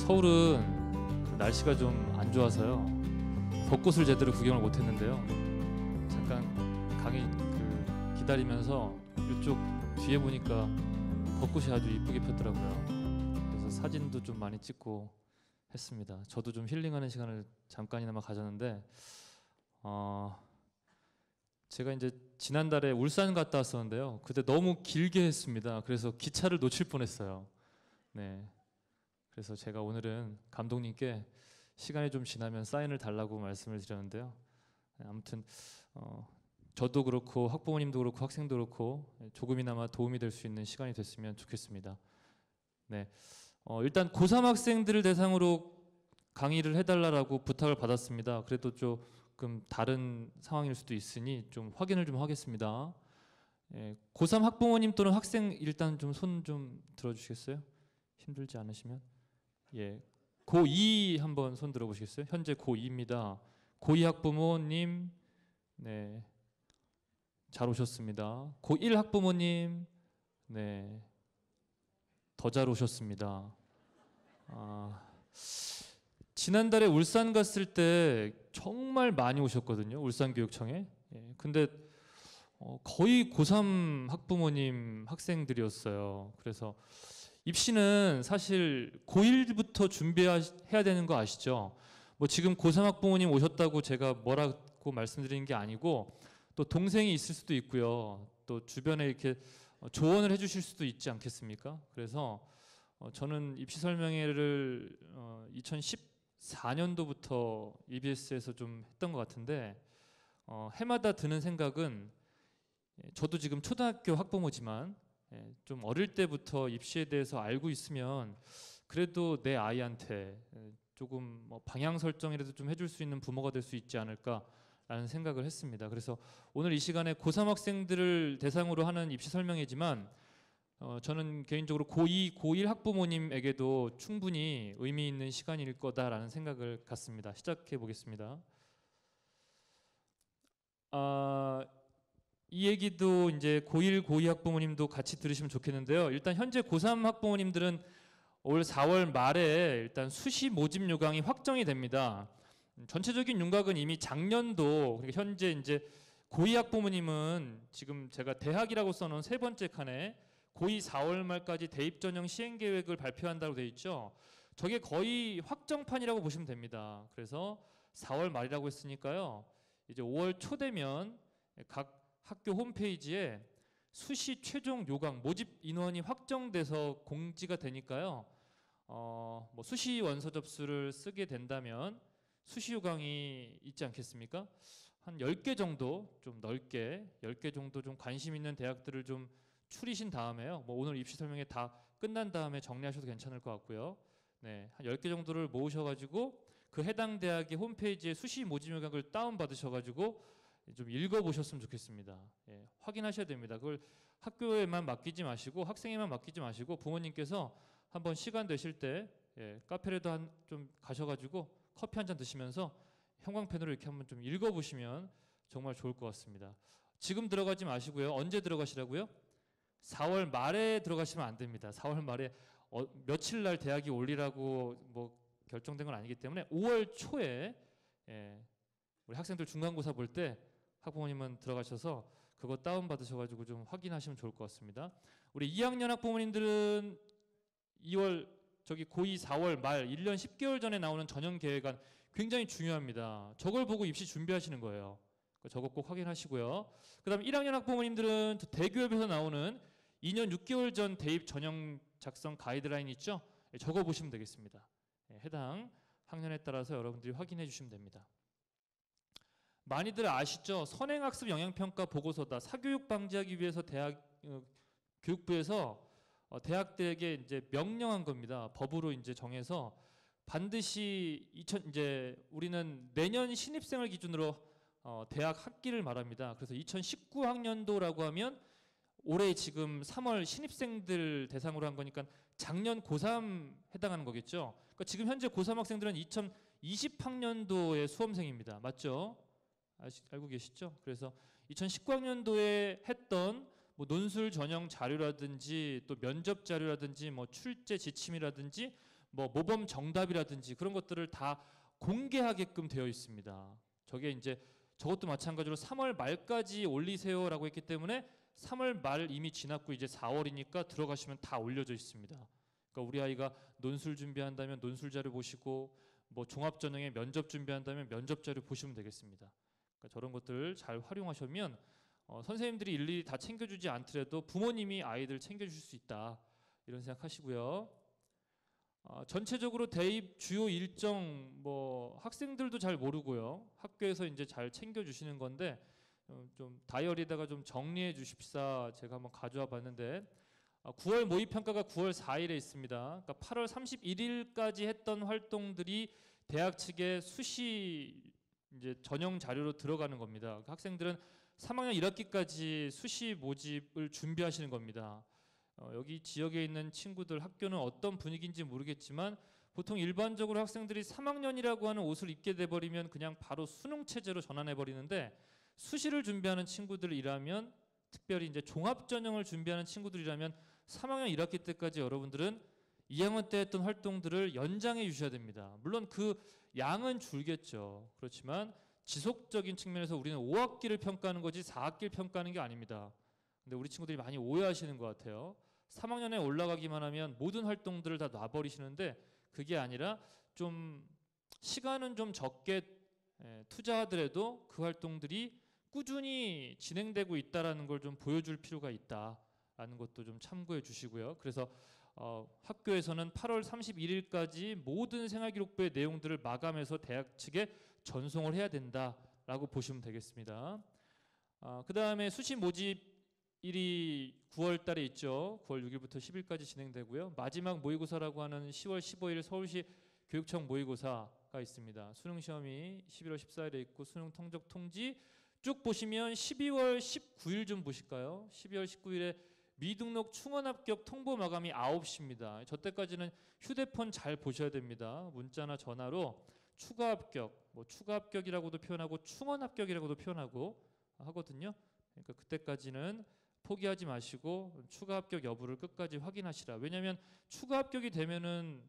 서울은 날씨가 좀 안 좋아서요. 벚꽃을 제대로 구경을 못 했는데요. 잠깐 강의 기다리면서 이쪽 뒤에 보니까 벚꽃이 아주 이쁘게 폈더라고요. 그래서 사진도 좀 많이 찍고 했습니다. 저도 좀 힐링하는 시간을 잠깐이나마 가졌는데 제가 이제 지난달에 울산 갔다 왔었는데요. 그때 너무 길게 했습니다. 그래서 기차를 놓칠 뻔했어요. 네. 그래서 제가 오늘은 감독님께 시간이 좀 지나면 사인을 달라고 말씀을 드렸는데요. 아무튼 저도 그렇고 학부모님도 그렇고 학생도 그렇고 조금이나마 도움이 될 수 있는 시간이 됐으면 좋겠습니다. 네. 일단 고3 학생들을 대상으로 강의를 해달라고 부탁을 받았습니다. 그래도 조금 다른 상황일 수도 있으니 좀 확인을 좀 하겠습니다. 고3 학부모님 또는 학생 일단 좀 손 좀 들어주시겠어요? 힘들지 않으시면. 예, 고2 한번 손 들어보시겠어요? 현재 고2입니다. 고2 학부모님, 네, 잘 오셨습니다. 고1 학부모님, 네, 더 잘 오셨습니다. 지난달에 울산 갔을 때 정말 많이 오셨거든요. 울산교육청에. 예, 근데 거의 고3 학부모님 학생들이었어요. 그래서 입시는 사실 고1부터 준비해야 되는 거 아시죠? 뭐 지금 고3 학부모님 오셨다고 제가 뭐라고 말씀드리는 게 아니고 또 동생이 있을 수도 있고요. 또 주변에 이렇게 조언을 해주실 수도 있지 않겠습니까? 그래서 저는 입시 설명회를 2014년도부터 EBS에서 좀 했던 것 같은데 해마다 드는 생각은 저도 지금 초등학교 학부모지만 좀 어릴 때부터 입시에 대해서 알고 있으면 그래도 내 아이한테 조금 방향 설정이라도 좀 해줄 수 있는 부모가 될 수 있지 않을까라는 생각을 했습니다. 그래서 오늘 이 시간에 고3 학생들을 대상으로 하는 입시 설명회지만 저는 개인적으로 고2, 고1 학부모님에게도 충분히 의미 있는 시간일 거다라는 생각을 갖습니다. 시작해 보겠습니다. 이 얘기도 이제 고1, 고2 학부모님도 같이 들으시면 좋겠는데요. 일단 현재 고3 학부모님들은 올 4월 말에 일단 수시 모집 요강이 확정이 됩니다. 전체적인 윤곽은 이미 작년도, 그러니까 현재 이제 고2 학부모님은 지금 제가 대학이라고 써놓은 세 번째 칸에 고2 4월 말까지 대입 전형 시행 계획을 발표한다고 되어 있죠. 저게 거의 확정판이라고 보시면 됩니다. 그래서 4월 말이라고 했으니까요. 이제 5월 초 되면 각 학교 홈페이지에 수시 최종 요강 모집 인원이 확정돼서 공지가 되니까요. 뭐 수시 원서 접수를 쓰게 된다면 수시 요강이 있지 않겠습니까? 한 10개 정도 좀 넓게 10개 정도 좀 관심 있는 대학들을 좀 추리신 다음에요. 뭐 오늘 입시 설명회 다 끝난 다음에 정리하셔도 괜찮을 것 같고요. 네, 한 10개 정도를 모으셔가지고 그 해당 대학의 홈페이지에 수시 모집 요강을 다운 받으셔가지고 좀 읽어보셨으면 좋겠습니다. 예, 확인하셔야 됩니다. 그걸 학교에만 맡기지 마시고 학생에만 맡기지 마시고 부모님께서 한번 시간 되실 때 카페라도 좀 가셔가지고 커피 한 잔 드시면서 형광펜으로 이렇게 한번 좀 읽어보시면 정말 좋을 것 같습니다. 지금 들어가지 마시고요. 언제 들어가시라고요? 4월 말에 들어가시면 안 됩니다. 4월 말에 며칠 날 대학이 올리라고 뭐 결정된 건 아니기 때문에 5월 초에 우리 학생들 중간고사 볼 때 학부모님은 들어가셔서 그거 다운 받으셔가지고 좀 확인하시면 좋을 것 같습니다. 우리 2학년 학부모님들은 2월 고2 4월 말 1년 10개월 전에 나오는 전형 계획안 굉장히 중요합니다. 저걸 보고 입시 준비하시는 거예요. 저거 꼭 확인하시고요. 그 다음에 1학년 학부모님들은 대교협에서 나오는 2년 6개월 전 대입 전형 작성 가이드라인 있죠? 저거 보시면 되겠습니다. 해당 학년에 따라서 여러분들이 확인해 주시면 됩니다. 많이들 아시죠? 선행학습 영향평가 보고서다. 사교육 방지하기 위해서 교육부에서 대학들에게 이제 명령한 겁니다. 법으로 이제 정해서 반드시 이제 우리는 내년 신입생을 기준으로 대학 학기를 말합니다. 그래서 2019학년도라고 하면 올해 지금 3월 신입생들 대상으로 한 거니까 작년 고3 해당하는 거겠죠. 그러니까 지금 현재 고3 학생들은 2020학년도의 수험생입니다. 맞죠? 알고 계시죠? 그래서 2019학년도에 했던 뭐 논술 전형 자료라든지 또 면접 자료라든지 뭐 출제 지침이라든지 뭐 모범 정답이라든지 그런 것들을 다 공개하게끔 되어 있습니다. 저게 이제 저것도 마찬가지로 3월 말까지 올리세요라고 했기 때문에 3월 말 이미 지났고 이제 4월이니까 들어가시면 다 올려져 있습니다. 그러니까 우리 아이가 논술 준비한다면 논술 자료 보시고 뭐 종합 전형에 면접 준비한다면 면접 자료 보시면 되겠습니다. 그러니까 저런 것들 잘 활용하시면 선생님들이 일일이 다 챙겨주지 않더라도 부모님이 아이들 챙겨줄 수 있다 이런 생각하시고요. 전체적으로 대입 주요 일정 뭐 학생들도 잘 모르고요. 학교에서 이제 잘 챙겨주시는 건데 좀 다이어리에다가 좀 정리해 주십사 제가 한번 가져와 봤는데 9월 모의평가가 9월 4일에 있습니다. 그러니까 8월 31일까지 했던 활동들이 대학 측의 수시 이제 전형 자료로 들어가는 겁니다. 학생들은 3학년 1학기까지 수시 모집을 준비하시는 겁니다. 여기 지역에 있는 친구들 학교는 어떤 분위기인지 모르겠지만 보통 일반적으로 학생들이 3학년이라고 하는 옷을 입게 돼버리면 그냥 바로 수능 체제로 전환해 버리는데 수시를 준비하는 친구들이라면 특별히 이제 종합 전형을 준비하는 친구들이라면 3학년 1학기 때까지 여러분들은 2학년 때 했던 활동들을 연장해 주셔야 됩니다. 물론 그 양은 줄겠죠. 그렇지만 지속적인 측면에서 우리는 5학기를 평가하는 거지 4학기를 평가하는 게 아닙니다. 근데 우리 친구들이 많이 오해하시는 것 같아요. 3학년에 올라가기만 하면 모든 활동들을 다 놔버리시는데 그게 아니라 좀 시간은 좀 적게 투자하더라도 그 활동들이 꾸준히 진행되고 있다는 걸 좀 보여줄 필요가 있다라는 것도 좀 참고해 주시고요. 그래서 학교에서는 8월 31일까지 모든 생활기록부의 내용들을 마감해서 대학 측에 전송을 해야 된다라고 보시면 되겠습니다. 그 다음에 수시 모집일이 9월 달에 있죠. 9월 6일부터 10일까지 진행되고요. 마지막 모의고사라고 하는 10월 15일 서울시 교육청 모의고사가 있습니다. 수능시험이 11월 14일에 있고 수능 성적 통지 쭉 보시면 12월 19일 좀 보실까요? 12월 19일에 미등록 충원 합격 통보 마감이 9시입니다. 저 때까지는 휴대폰 잘 보셔야 됩니다. 문자나 전화로 추가 합격, 뭐 추가 합격이라고도 표현하고 충원 합격이라고도 표현하고 하거든요. 그러니까 그때까지는 포기하지 마시고 추가 합격 여부를 끝까지 확인하시라. 왜냐하면 추가 합격이 되면은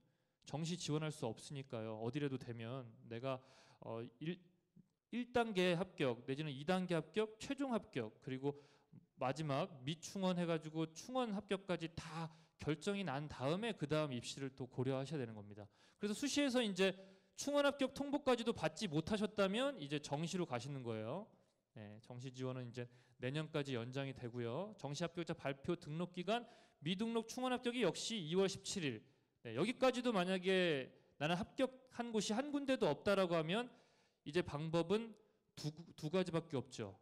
정시 지원할 수 없으니까요. 어디라도 되면 내가 1단계 합격 내지는 2단계 합격, 최종 합격 그리고 마지막 미충원 해가지고 충원 합격까지 다 결정이 난 다음에 그 다음 입시를 또 고려하셔야 되는 겁니다. 그래서 수시에서 이제 충원 합격 통보까지도 받지 못하셨다면 이제 정시로 가시는 거예요. 네, 정시 지원은 이제 내년까지 연장이 되고요. 정시 합격자 발표 등록 기간 미등록 충원 합격이 역시 2월 17일. 네, 여기까지도 만약에 나는 합격한 곳이 한 군데도 없다라고 하면 이제 방법은 두 가지밖에 없죠.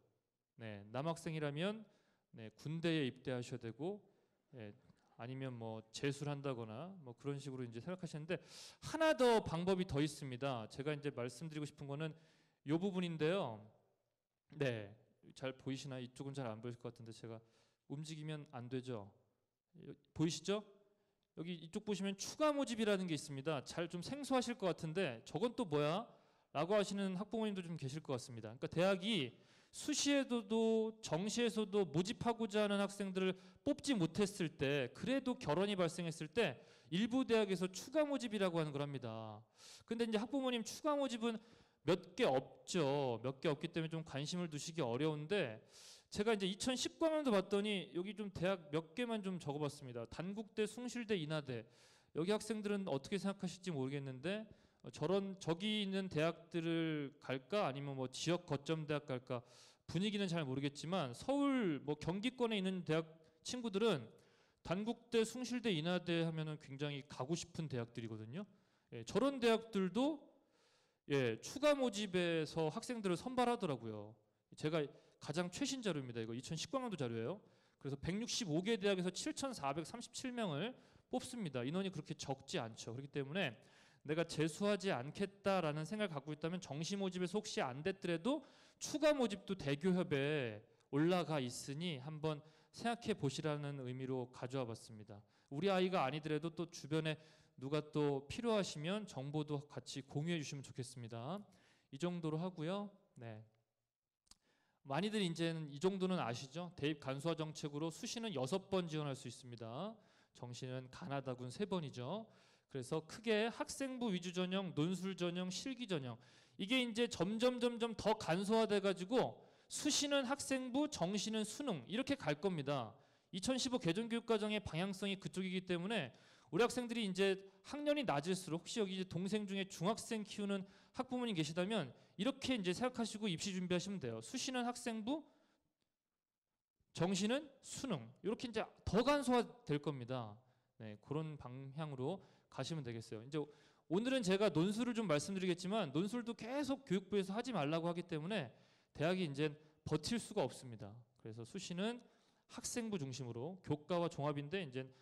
네, 남학생이라면 군대에 입대하셔야 되고 아니면 뭐 재수를 한다거나 뭐 그런 식으로 이제 생각하시는데 하나 더 방법이 더 있습니다. 제가 이제 말씀드리고 싶은 거는 이 부분인데요. 네, 잘 보이시나? 이쪽은 잘 안 보일 것 같은데 제가 움직이면 안 되죠. 보이시죠? 여기 이쪽 보시면 추가 모집이라는 게 있습니다. 잘 좀 생소하실 것 같은데 저건 또 뭐야? 라고 하시는 학부모님도 좀 계실 것 같습니다. 그러니까 대학이 수시에서도 정시에서도 모집하고자 하는 학생들을 뽑지 못했을 때 그래도 결혼이 발생했을 때 일부 대학에서 추가 모집이라고 하는 걸 합니다. 근데 이제 학부모님 추가 모집은 몇 개 없죠. 몇 개 없기 때문에 좀 관심을 두시기 어려운데 제가 이제 2019학년도 봤더니 여기 좀 대학 몇 개만 좀 적어봤습니다. 단국대, 숭실대, 인하대. 여기 학생들은 어떻게 생각하실지 모르겠는데 저기 있는 대학들을 갈까 아니면 뭐 지역 거점 대학 갈까 분위기는 잘 모르겠지만 서울 뭐 경기권에 있는 대학 친구들은 단국대, 숭실대, 인하대 하면은 굉장히 가고 싶은 대학들이거든요. 저런 대학들도 추가 모집에서 학생들을 선발하더라고요. 제가 가장 최신 자료입니다. 이거 2019학년도 자료예요. 그래서 165개 대학에서 7,437명을 뽑습니다. 인원이 그렇게 적지 않죠. 그렇기 때문에 내가 재수하지 않겠다라는 생각을 갖고 있다면 정시 모집에서 혹시 안 됐더라도 추가 모집도 대교협에 올라가 있으니 한번 생각해 보시라는 의미로 가져와 봤습니다. 우리 아이가 아니더라도 또 주변에 누가 또 필요하시면 정보도 같이 공유해 주시면 좋겠습니다. 이 정도로 하고요. 네. 많이들 이제는 이 정도는 아시죠? 대입 간소화 정책으로 수시는 6번 지원할 수 있습니다. 정시는 가나다군 3번이죠. 그래서 크게 학생부 위주 전형, 논술 전형, 실기 전형 이게 이제 점점 더 간소화돼 가지고 수시는 학생부, 정시는 수능 이렇게 갈 겁니다. 2015 개정교육과정의 방향성이 그쪽이기 때문에 우리 학생들이 이제 학년이 낮을수록 혹시 여기 이제 동생 중에 중학생 키우는 학부모님 계시다면 이렇게 이제 생각하시고 입시 준비하시면 돼요. 수시는 학생부, 정시는 수능 이렇게 이제 더 간소화될 겁니다. 네, 그런 방향으로 가시면 되겠어요. 이제 오늘은 제가 논술을 좀 말씀드리겠지만 논술도 계속 교육부에서 하지 말라고 하기 때문에 대학이 이제 버틸 수가 없습니다. 그래서 수시는 학생부 중심으로 교과와 종합인데 이제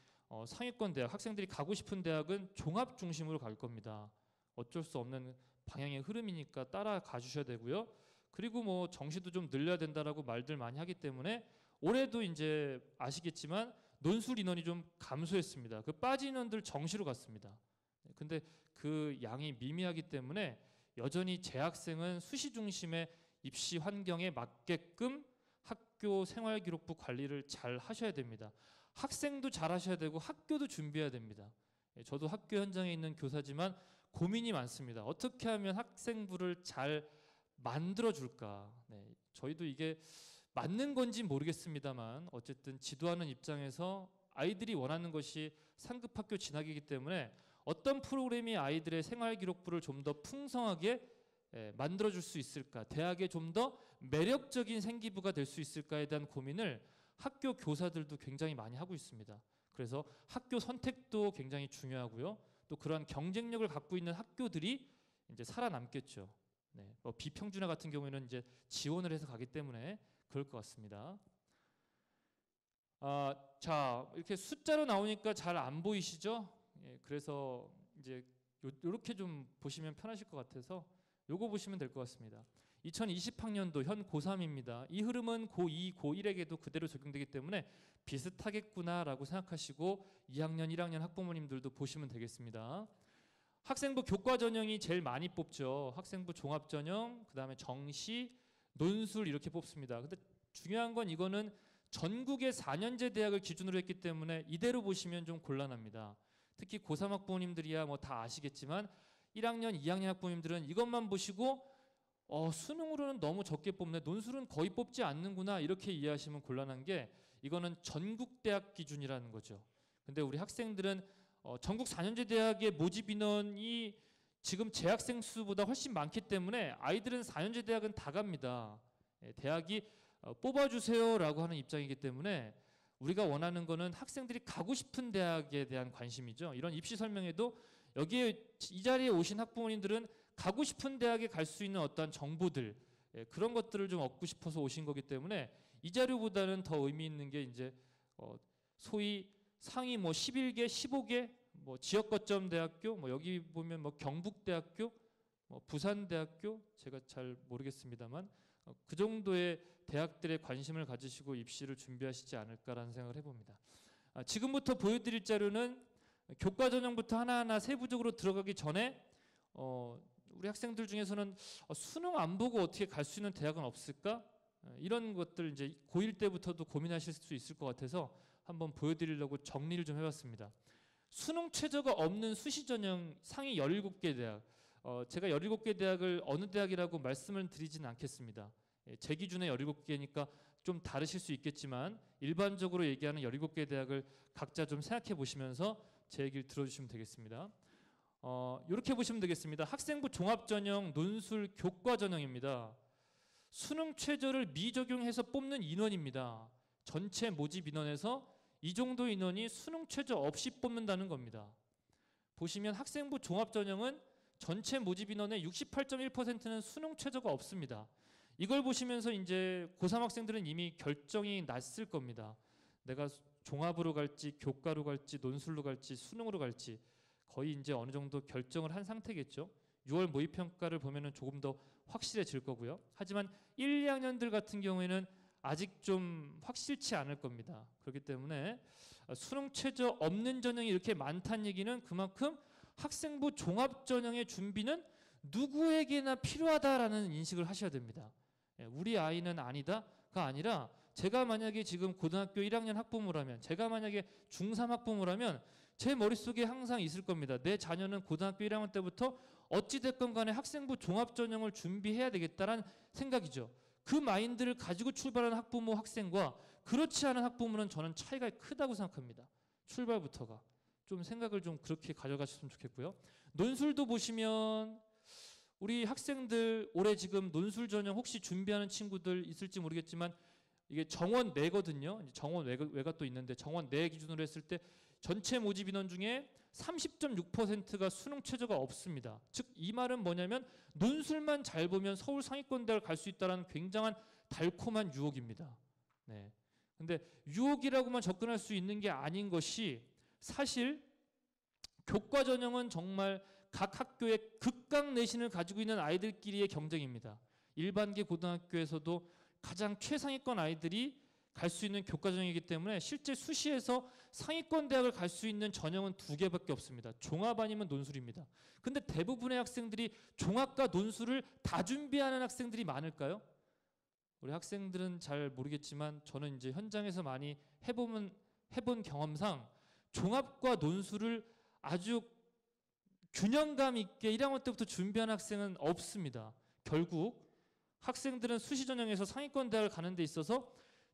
상위권 대학 학생들이 가고 싶은 대학은 종합 중심으로 갈 겁니다. 어쩔 수 없는 방향의 흐름이니까 따라가 주셔야 되고요. 그리고 뭐 정시도 좀 늘려야 된다라고 말들 많이 하기 때문에 올해도 이제 아시겠지만 논술 인원이 좀 감소했습니다. 그 빠진 인원들 정시로 갔습니다. 근데 그 양이 미미하기 때문에 여전히 재학생은 수시 중심의 입시 환경에 맞게끔 학교 생활기록부 관리를 잘 하셔야 됩니다. 학생도 잘 하셔야 되고 학교도 준비해야 됩니다. 저도 학교 현장에 있는 교사지만 고민이 많습니다. 어떻게 하면 학생부를 잘 만들어줄까. 네, 저희도 이게 맞는 건지 모르겠습니다만 어쨌든 지도하는 입장에서 아이들이 원하는 것이 상급학교 진학이기 때문에 어떤 프로그램이 아이들의 생활기록부를 좀 더 풍성하게 만들어줄 수 있을까, 대학에 좀 더 매력적인 생기부가 될 수 있을까에 대한 고민을 학교 교사들도 굉장히 많이 하고 있습니다. 그래서 학교 선택도 굉장히 중요하고요. 또 그러한 경쟁력을 갖고 있는 학교들이 이제 살아남겠죠. 네, 뭐 비평준화 같은 경우에는 이제 지원을 해서 가기 때문에 그럴 것 같습니다. 자, 이렇게 숫자로 나오니까 잘 안 보이시죠? 예, 그래서 이제 요렇게 좀 보시면 편하실 것 같아서 요거 보시면 될 것 같습니다. 2020학년도 현 고3입니다. 이 흐름은 고2, 고1에게도 그대로 적용되기 때문에 비슷하겠구나라고 생각하시고 2학년, 1학년 학부모님들도 보시면 되겠습니다. 학생부 교과 전형이 제일 많이 뽑죠. 학생부 종합 전형, 그다음에 정시, 논술 이렇게 뽑습니다. 근데 중요한 건 이거는 전국의 4년제 대학을 기준으로 했기 때문에 이대로 보시면 좀 곤란합니다. 특히 고3 학부모님들이야 뭐 다 아시겠지만 1학년, 2학년 학부모님들은 이것만 보시고 수능으로는 너무 적게 뽑네, 논술은 거의 뽑지 않는구나 이렇게 이해하시면 곤란한 게 이거는 전국 대학 기준이라는 거죠. 근데 우리 학생들은 전국 4년제 대학의 모집 인원이 지금 재학생 수보다 훨씬 많기 때문에 아이들은 4년제 대학은 다 갑니다. 대학이 뽑아주세요라고 하는 입장이기 때문에 우리가 원하는 거는 학생들이 가고 싶은 대학에 대한 관심이죠. 이런 입시 설명회도 여기에 이 자리에 오신 학부모님들은 가고 싶은 대학에 갈 수 있는 어떤 정보들 그런 것들을 좀 얻고 싶어서 오신 거기 때문에 이 자료보다는 더 의미 있는 게 이제 소위 상위 뭐 11개, 15개 뭐 지역 거점 대학교 뭐 여기 보면 뭐 경북대학교, 뭐 부산대학교 제가 잘 모르겠습니다만 그 정도의 대학들의 관심을 가지시고 입시를 준비하시지 않을까라는 생각을 해봅니다. 지금부터 보여드릴 자료는 교과 전형부터 하나하나 세부적으로 들어가기 전에 우리 학생들 중에서는 수능 안 보고 어떻게 갈 수 있는 대학은 없을까? 이런 것들 이제 고1 때부터도 고민하실 수 있을 것 같아서 한번 보여드리려고 정리를 좀 해봤습니다. 수능 최저가 없는 수시 전형 상위 17개 대학. 제가 17개 대학을 어느 대학이라고 말씀을 드리지는 않겠습니다. 제 기준에 17개니까 좀 다르실 수 있겠지만 일반적으로 얘기하는 17개 대학을 각자 좀 생각해 보시면서 제 얘기를 들어주시면 되겠습니다. 이렇게 보시면 되겠습니다. 학생부 종합전형, 논술, 교과 전형입니다. 수능 최저를 미적용해서 뽑는 인원입니다. 전체 모집 인원에서 이 정도 인원이 수능 최저 없이 뽑는다는 겁니다. 보시면 학생부 종합전형은 전체 모집 인원의 68.1%는 수능 최저가 없습니다. 이걸 보시면서 이제 고3 학생들은 이미 결정이 났을 겁니다. 내가 종합으로 갈지 교과로 갈지 논술로 갈지 수능으로 갈지 거의 이제 어느 정도 결정을 한 상태겠죠. 6월 모의평가를 보면은 조금 더 확실해질 거고요. 하지만 1, 2학년들 같은 경우에는 아직 좀 확실치 않을 겁니다. 그렇기 때문에 수능 최저 없는 전형이 이렇게 많다는 얘기는 그만큼 학생부 종합 전형의 준비는 누구에게나 필요하다라는 인식을 하셔야 됩니다. 우리 아이는 아니다가 아니라 제가 만약에 지금 고등학교 1학년 학부모라면 제가 만약에 중3 학부모라면 제 머릿속에 항상 있을 겁니다. 내 자녀는 고등학교 1학년 때부터 어찌됐건 간에 학생부 종합전형을 준비해야 되겠다라는 생각이죠. 그 마인드를 가지고 출발하는 학부모 학생과 그렇지 않은 학부모는 저는 차이가 크다고 생각합니다. 출발부터가. 좀 생각을 좀 그렇게 가져가셨으면 좋겠고요. 논술도 보시면 우리 학생들 올해 지금 논술 전형 혹시 준비하는 친구들 있을지 모르겠지만 이게 정원 내거든요. 정원 외가 또 있는데 정원 내 기준으로 했을 때 전체 모집 인원 중에 30.6%가 수능 최저가 없습니다. 즉 이 말은 뭐냐면 논술만 잘 보면 서울 상위권대를 갈 수 있다는 굉장한 달콤한 유혹입니다. 네. 근데 유혹이라고만 접근할 수 있는 게 아닌 것이 사실 교과 전형은 정말 각 학교의 극강 내신을 가지고 있는 아이들끼리의 경쟁입니다. 일반계 고등학교에서도 가장 최상위권 아이들이 갈 수 있는 교과 전형이기 때문에 실제 수시에서 상위권 대학을 갈 수 있는 전형은 2개밖에 없습니다. 종합 아니면 논술입니다. 근데 대부분의 학생들이 종합과 논술을 다 준비하는 학생들이 많을까요? 우리 학생들은 잘 모르겠지만 저는 이제 현장에서 많이 해본 경험상 종합과 논술을 아주 균형감 있게 1학년 때부터 준비한 학생은 없습니다. 결국 학생들은 수시 전형에서 상위권 대학을 가는 데 있어서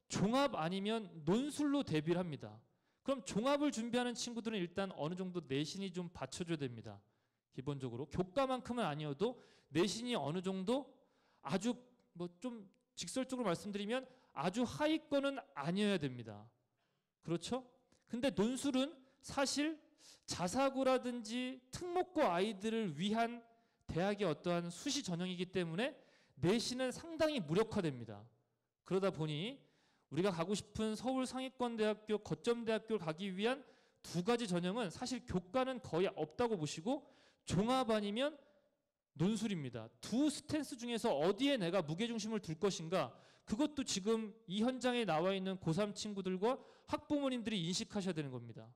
종합 아니면 논술로 대비를 합니다. 그럼 종합을 준비하는 친구들은 일단 어느 정도 내신이 좀 받쳐줘야 됩니다. 기본적으로 교과만큼은 아니어도 내신이 어느 정도 아주 뭐 좀 직설적으로 말씀드리면 아주 하위권은 아니어야 됩니다. 그렇죠? 근데 논술은 사실 자사고라든지 특목고 아이들을 위한 대학의 어떠한 수시 전형이기 때문에 내신은 상당히 무력화됩니다. 그러다 보니 우리가 가고 싶은 서울 상위권 대학교, 거점 대학교를 가기 위한 두 가지 전형은 사실 교과는 거의 없다고 보시고 종합 아니면 논술입니다. 두 스탠스 중에서 어디에 내가 무게중심을 둘 것인가, 그것도 지금 이 현장에 나와 있는 고3 친구들과 학부모님들이 인식하셔야 되는 겁니다.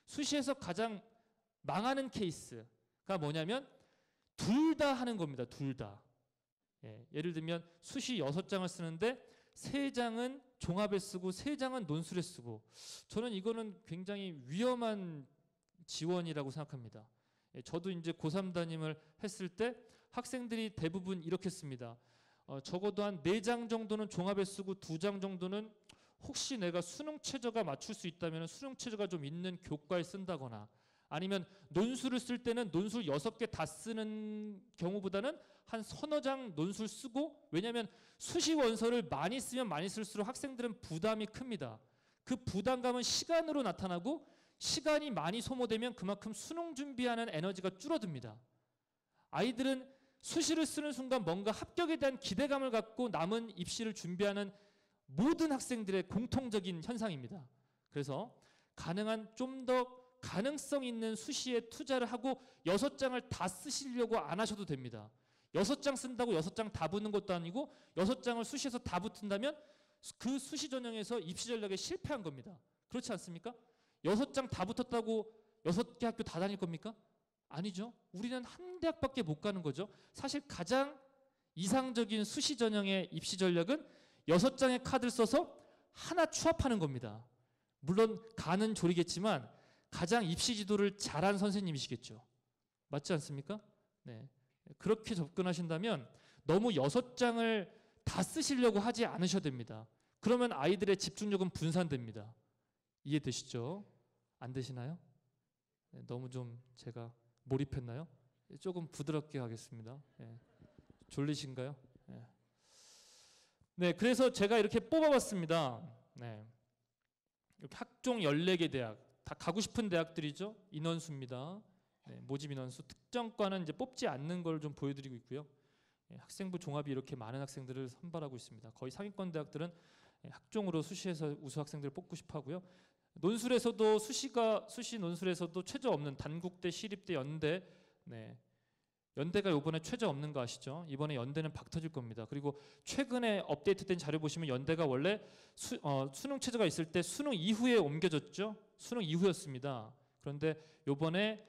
수시에서 가장 망하는 케이스가 뭐냐면 둘 다 하는 겁니다. 둘 다. 예를 들면 수시 6장을 쓰는데 3장은 종합에 쓰고 3장은 논술에 쓰고, 저는 이거는 굉장히 위험한 지원이라고 생각합니다. 저도 이제 고3 담임을 했을 때 학생들이 대부분 이렇게 씁니다. 적어도 한 4장 정도는 종합에 쓰고 2장 정도는 혹시 내가 수능 최저가 맞출 수 있다면 수능 최저가 좀 있는 교과에 쓴다거나, 아니면 논술을 쓸 때는 논술 6개 다 쓰는 경우보다는 한 서너 장 논술 쓰고, 왜냐하면 수시 원서를 많이 쓰면 많이 쓸수록 학생들은 부담이 큽니다. 그 부담감은 시간으로 나타나고 시간이 많이 소모되면 그만큼 수능 준비하는 에너지가 줄어듭니다. 아이들은 수시를 쓰는 순간 뭔가 합격에 대한 기대감을 갖고 남은 입시를 준비하는 모든 학생들의 공통적인 현상입니다. 그래서 가능한 좀 더 가능성 있는 수시에 투자를 하고 6장을 다 쓰시려고 안 하셔도 됩니다. 6장 쓴다고 6장 다 붙는 것도 아니고 6장을 수시에서 다 붙은다면 그 수시 전형에서 입시 전략에 실패한 겁니다. 그렇지 않습니까? 6장 다 붙었다고 6개 학교 다 다닐 겁니까? 아니죠. 우리는 한 대학밖에 못 가는 거죠. 사실 가장 이상적인 수시 전형의 입시 전략은 6장의 카드를 써서 하나 추합하는 겁니다. 물론 가는 조리겠지만 가장 입시 지도를 잘한 선생님이시겠죠. 맞지 않습니까? 네. 그렇게 접근하신다면 너무 6장을 다 쓰시려고 하지 않으셔도 됩니다. 그러면 아이들의 집중력은 분산됩니다. 이해되시죠? 안 되시나요? 네, 너무 좀 제가 몰입했나요? 조금 부드럽게 하겠습니다. 네. 졸리신가요? 네. 네, 그래서 제가 이렇게 뽑아봤습니다. 네. 학종 14개 대학, 다 가고 싶은 대학들이죠. 인원수입니다. 네, 모집 인원수, 특정과는 이제 뽑지 않는 걸 좀 보여드리고 있고요. 학생부 종합이 이렇게 많은 학생들을 선발하고 있습니다. 거의 상위권 대학들은 학종으로 수시에서 우수 학생들을 뽑고 싶어 하고요. 논술에서도 수시 논술에서도 최저 없는 단국대, 시립대, 연대, 네. 연대가 이번에 최저 없는 거 아시죠? 이번에 연대는 박 터질 겁니다. 그리고 최근에 업데이트된 자료 보시면 연대가 원래 수능 최저가 있을 때 수능 이후에 옮겨졌죠. 수능 이후였습니다. 그런데 이번에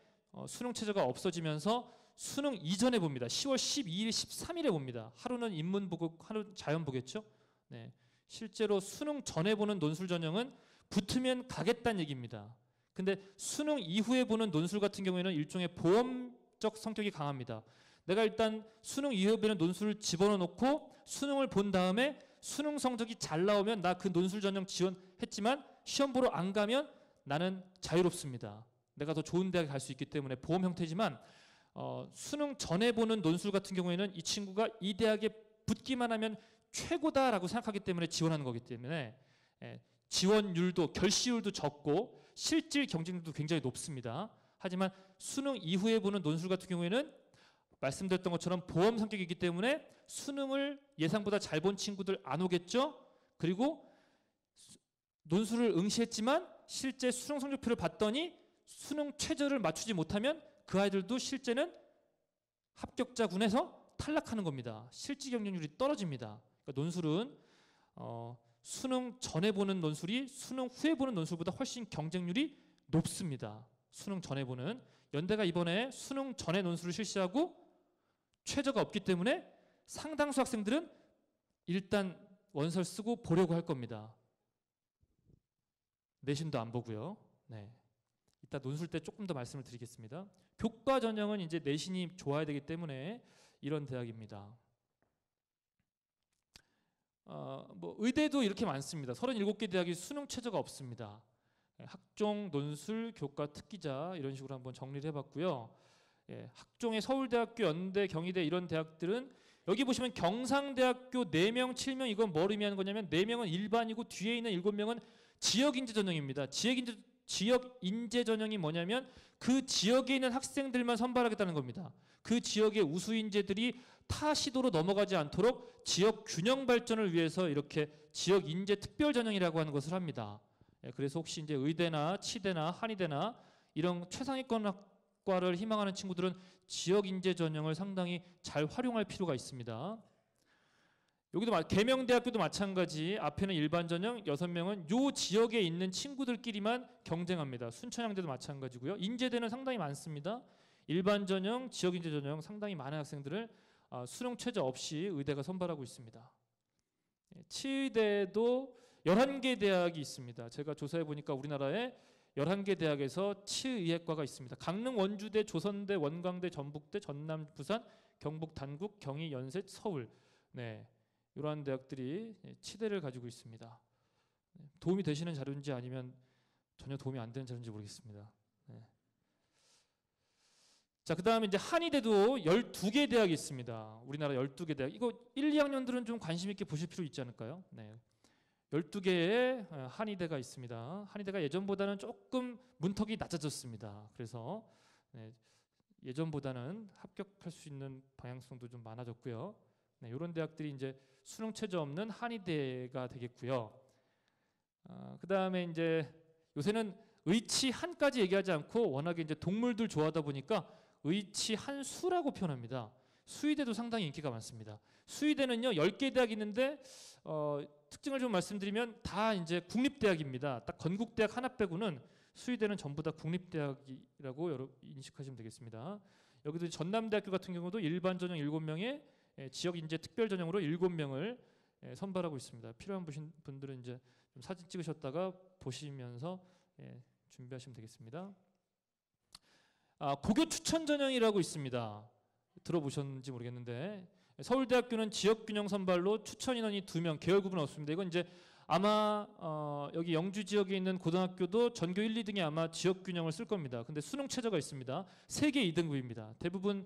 수능 최저가 없어지면서 수능 이전에 봅니다. 10월 12일, 13일에 봅니다. 하루는 인문 보고 하루 자연 보겠죠. 네. 실제로 수능 전에 보는 논술 전형은 붙으면 가겠다는 얘기입니다. 근데 수능 이후에 보는 논술 같은 경우에는 일종의 보험적 성격이 강합니다. 내가 일단 수능 이후에 보는 논술을 집어넣어 놓고 수능을 본 다음에 수능 성적이 잘 나오면 나 그 논술 전형 지원했지만 시험 보러 안 가면 나는 자유롭습니다. 내가 더 좋은 대학에 갈 수 있기 때문에 보험 형태지만 수능 전에 보는 논술 같은 경우에는 이 친구가 이 대학에 붙기만 하면 최고다라고 생각하기 때문에 지원하는 거기 때문에 지원율도 결시율도 적고 실질 경쟁률도 굉장히 높습니다. 하지만 수능 이후에 보는 논술 같은 경우에는 말씀드렸던 것처럼 보험 성격이기 때문에 수능을 예상보다 잘 본 친구들 안 오겠죠. 그리고 논술을 응시했지만 실제 수능 성적표를 봤더니 수능 최저를 맞추지 못하면 그 아이들도 실제는 합격자군에서 탈락하는 겁니다. 실질 경쟁률이 떨어집니다. 그러니까 논술은 수능 전에 보는 논술이 수능 후에 보는 논술보다 훨씬 경쟁률이 높습니다. 수능 전에 보는 연대가 이번에 수능 전에 논술을 실시하고 최저가 없기 때문에 상당수 학생들은 일단 원서를 쓰고 보려고 할 겁니다. 내신도 안 보고요. 네. 이따 논술 때 조금 더 말씀을 드리겠습니다. 교과 전형은 이제 내신이 좋아야 되기 때문에 이런 대학입니다. 뭐 의대도 이렇게 많습니다. 37개 대학이 수능 최저가 없습니다. 학종, 논술, 교과, 특기자 이런 식으로 한번 정리를 해봤고요. 학종의 서울대학교, 연대, 경희대 이런 대학들은 여기 보시면 경상대학교 4명, 7명 이건 뭘 의미하는 거냐면 4명은 일반이고 뒤에 있는 7명은 지역인재 전형입니다. 지역인재 전형이 뭐냐면 그 지역에 있는 학생들만 선발하겠다는 겁니다. 그 지역의 우수인재들이 타 시도로 넘어가지 않도록 지역 균형 발전을 위해서 이렇게 지역인재 특별 전형이라고 하는 것을 합니다. 그래서 혹시 이제 의대나 치대나 한의대나 이런 최상위권 학과를 희망하는 친구들은 지역인재 전형을 상당히 잘 활용할 필요가 있습니다. 여기도 계명대학교도 마찬가지. 앞에는 일반 전형 6명은 요 지역에 있는 친구들끼리만 경쟁합니다. 순천향대도 마찬가지고요. 인재대는 상당히 많습니다. 일반 전형, 지역인재 전형 상당히 많은 학생들을 수능 최저 없이 의대가 선발하고 있습니다. 치의대도 11개 대학이 있습니다. 제가 조사해 보니까 우리나라에 11개 대학에서 치의학과가 있습니다. 강릉, 원주대, 조선대, 원광대, 전북대, 전남, 부산, 경북, 단국, 경희, 연세, 서울. 네, 이러한 대학들이 치대를 가지고 있습니다. 도움이 되시는 자료인지 아니면 전혀 도움이 안 되는 자료인지 모르겠습니다. 네. 자, 그 다음에 이제 한의대도 12개 대학이 있습니다. 우리나라 12개 대학. 이거 1, 2학년들은 좀 관심 있게 보실 필요 있지 않을까요? 네. 12개의 한의대가 있습니다. 한의대가 예전보다는 조금 문턱이 낮아졌습니다. 그래서 예전보다는 합격할 수 있는 방향성도 좀 많아졌고요. 네, 이런 대학들이 이제 수능 최저 없는 한의대가 되겠고요. 그 다음에 이제 요새는 의치 한까지 얘기하지 않고 워낙에 이제 동물들 좋아하다 보니까 의치 한수라고 표현합니다. 수의대도 상당히 인기가 많습니다. 수의대는요 10개 대학이 있는데 특징을 좀 말씀드리면 다 이제 국립대학입니다. 딱 건국대학 하나 빼고는 수의대는 전부 다 국립대학이라고 여러분 인식하시면 되겠습니다. 여기도 전남대학교 같은 경우도 일반 전형 7명에 지역 인재 특별 전형으로 7명을 선발하고 있습니다. 필요한 분들은 이제 좀 사진 찍으셨다가 보시면서 준비하시면 되겠습니다. 고교 추천 전형이라고 있습니다. 들어보셨는지 모르겠는데 서울대학교는 지역균형 선발로 추천 인원이 2명, 계열 구분 없습니다. 이건 이제 아마 여기 영주 지역에 있는 고등학교도 전교 1, 2등이 아마 지역균형을 쓸 겁니다. 근데 수능 최저가 있습니다. 세계 2등급입니다. 대부분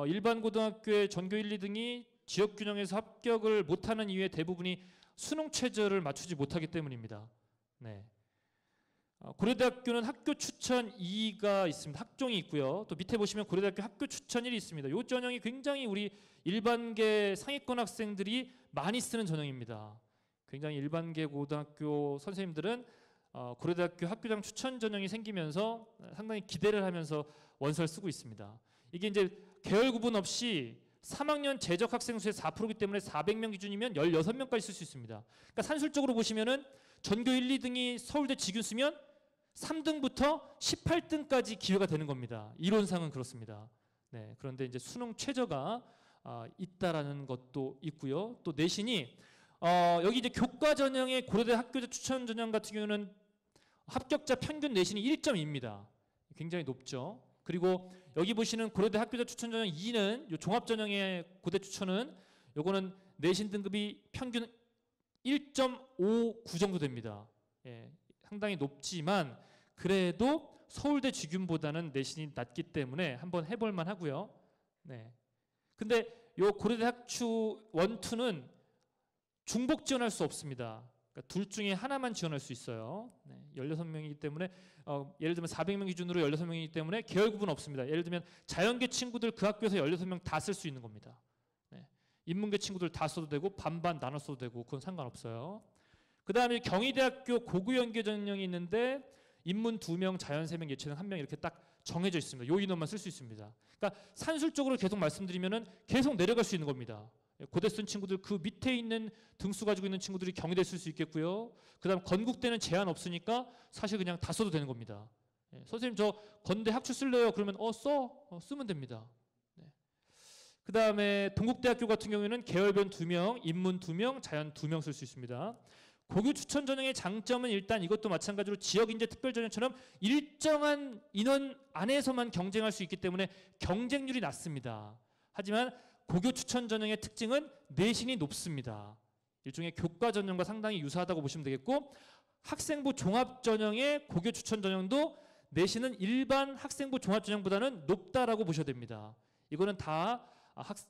일반 고등학교의 전교 1, 2등이 지역균형에서 합격을 못하는 이유의 대부분이 수능 최저를 맞추지 못하기 때문입니다. 네. 고려대학교는 학교 추천 2가 있습니다. 학종이 있고요. 또 밑에 보시면 고려대학교 학교 추천 1이 있습니다. 이 전형이 굉장히 우리 일반계 상위권 학생들이 많이 쓰는 전형입니다. 굉장히 일반계 고등학교 선생님들은 고려대학교 학교장 추천 전형이 생기면서 상당히 기대를 하면서 원서를 쓰고 있습니다. 이게 이제 계열 구분 없이 3학년 재적 학생 수의 4%이기 때문에 400명 기준이면 16명까지 쓸 수 있습니다. 그러니까 산술적으로 보시면은 전교 1, 2등이 서울대 직윤 쓰면 3등부터 18등까지 기회가 되는 겁니다. 이론상은 그렇습니다. 네, 그런데 이제 수능 최저가 있다라는 것도 있고요. 또 내신이 여기 이제 교과 전형의 고려대 학교제 추천 전형 같은 경우는 합격자 평균 내신이 1.2입니다. 굉장히 높죠. 그리고 여기 보시는 고려대 학교자 추천 전형 2는 요 종합 전형의 고대 추천은 요거는 내신 등급이 평균 1.59 정도 됩니다. 예, 상당히 높지만 그래도 서울대 직윤보다는 내신이 낮기 때문에 한번 해볼 만하고요. 네. 근데 요 고려대 학추 1, 2는 중복 지원할 수 없습니다. 그러니까 둘 중에 하나만 지원할 수 있어요. 네, 16명이기 때문에 예를 들면 400명 기준으로 16명이기 때문에 계열 구분 없습니다. 예를 들면 자연계 친구들 그 학교에서 16명 다 쓸 수 있는 겁니다. 네, 인문계 친구들 다 써도 되고 반반 나눠 써도 되고 그건 상관없어요. 그 다음에 경희대학교 고구연계 전형이 있는데 인문 2명, 자연 3명, 예체능 1명 이렇게 딱 정해져 있습니다. 요 인원만 쓸 수 있습니다. 그러니까 산술적으로 계속 말씀드리면은 계속 내려갈 수 있는 겁니다. 고대 쓴 친구들 그 밑에 있는 등수 가지고 있는 친구들이 경희대 쓸 수 있겠고요. 그 다음 건국대는 제한 없으니까 사실 그냥 다 써도 되는 겁니다. 예, 선생님 저 건대 학추 쓸래요? 그러면 쓰면 됩니다. 네. 그 다음에 동국대학교 같은 경우에는 계열변 2명, 인문 2명, 자연 2명 쓸 수 있습니다. 고교 추천 전형의 장점은 일단 이것도 마찬가지로 지역인재 특별 전형처럼 일정한 인원 안에서만 경쟁할 수 있기 때문에 경쟁률이 낮습니다. 하지만 고교 추천 전형의 특징은 내신이 높습니다. 일종의 교과 전형과 상당히 유사하다고 보시면 되겠고 학생부 종합 전형의 고교 추천 전형도 내신은 일반 학생부 종합 전형보다는 높다라고 보셔야 됩니다. 이거는 다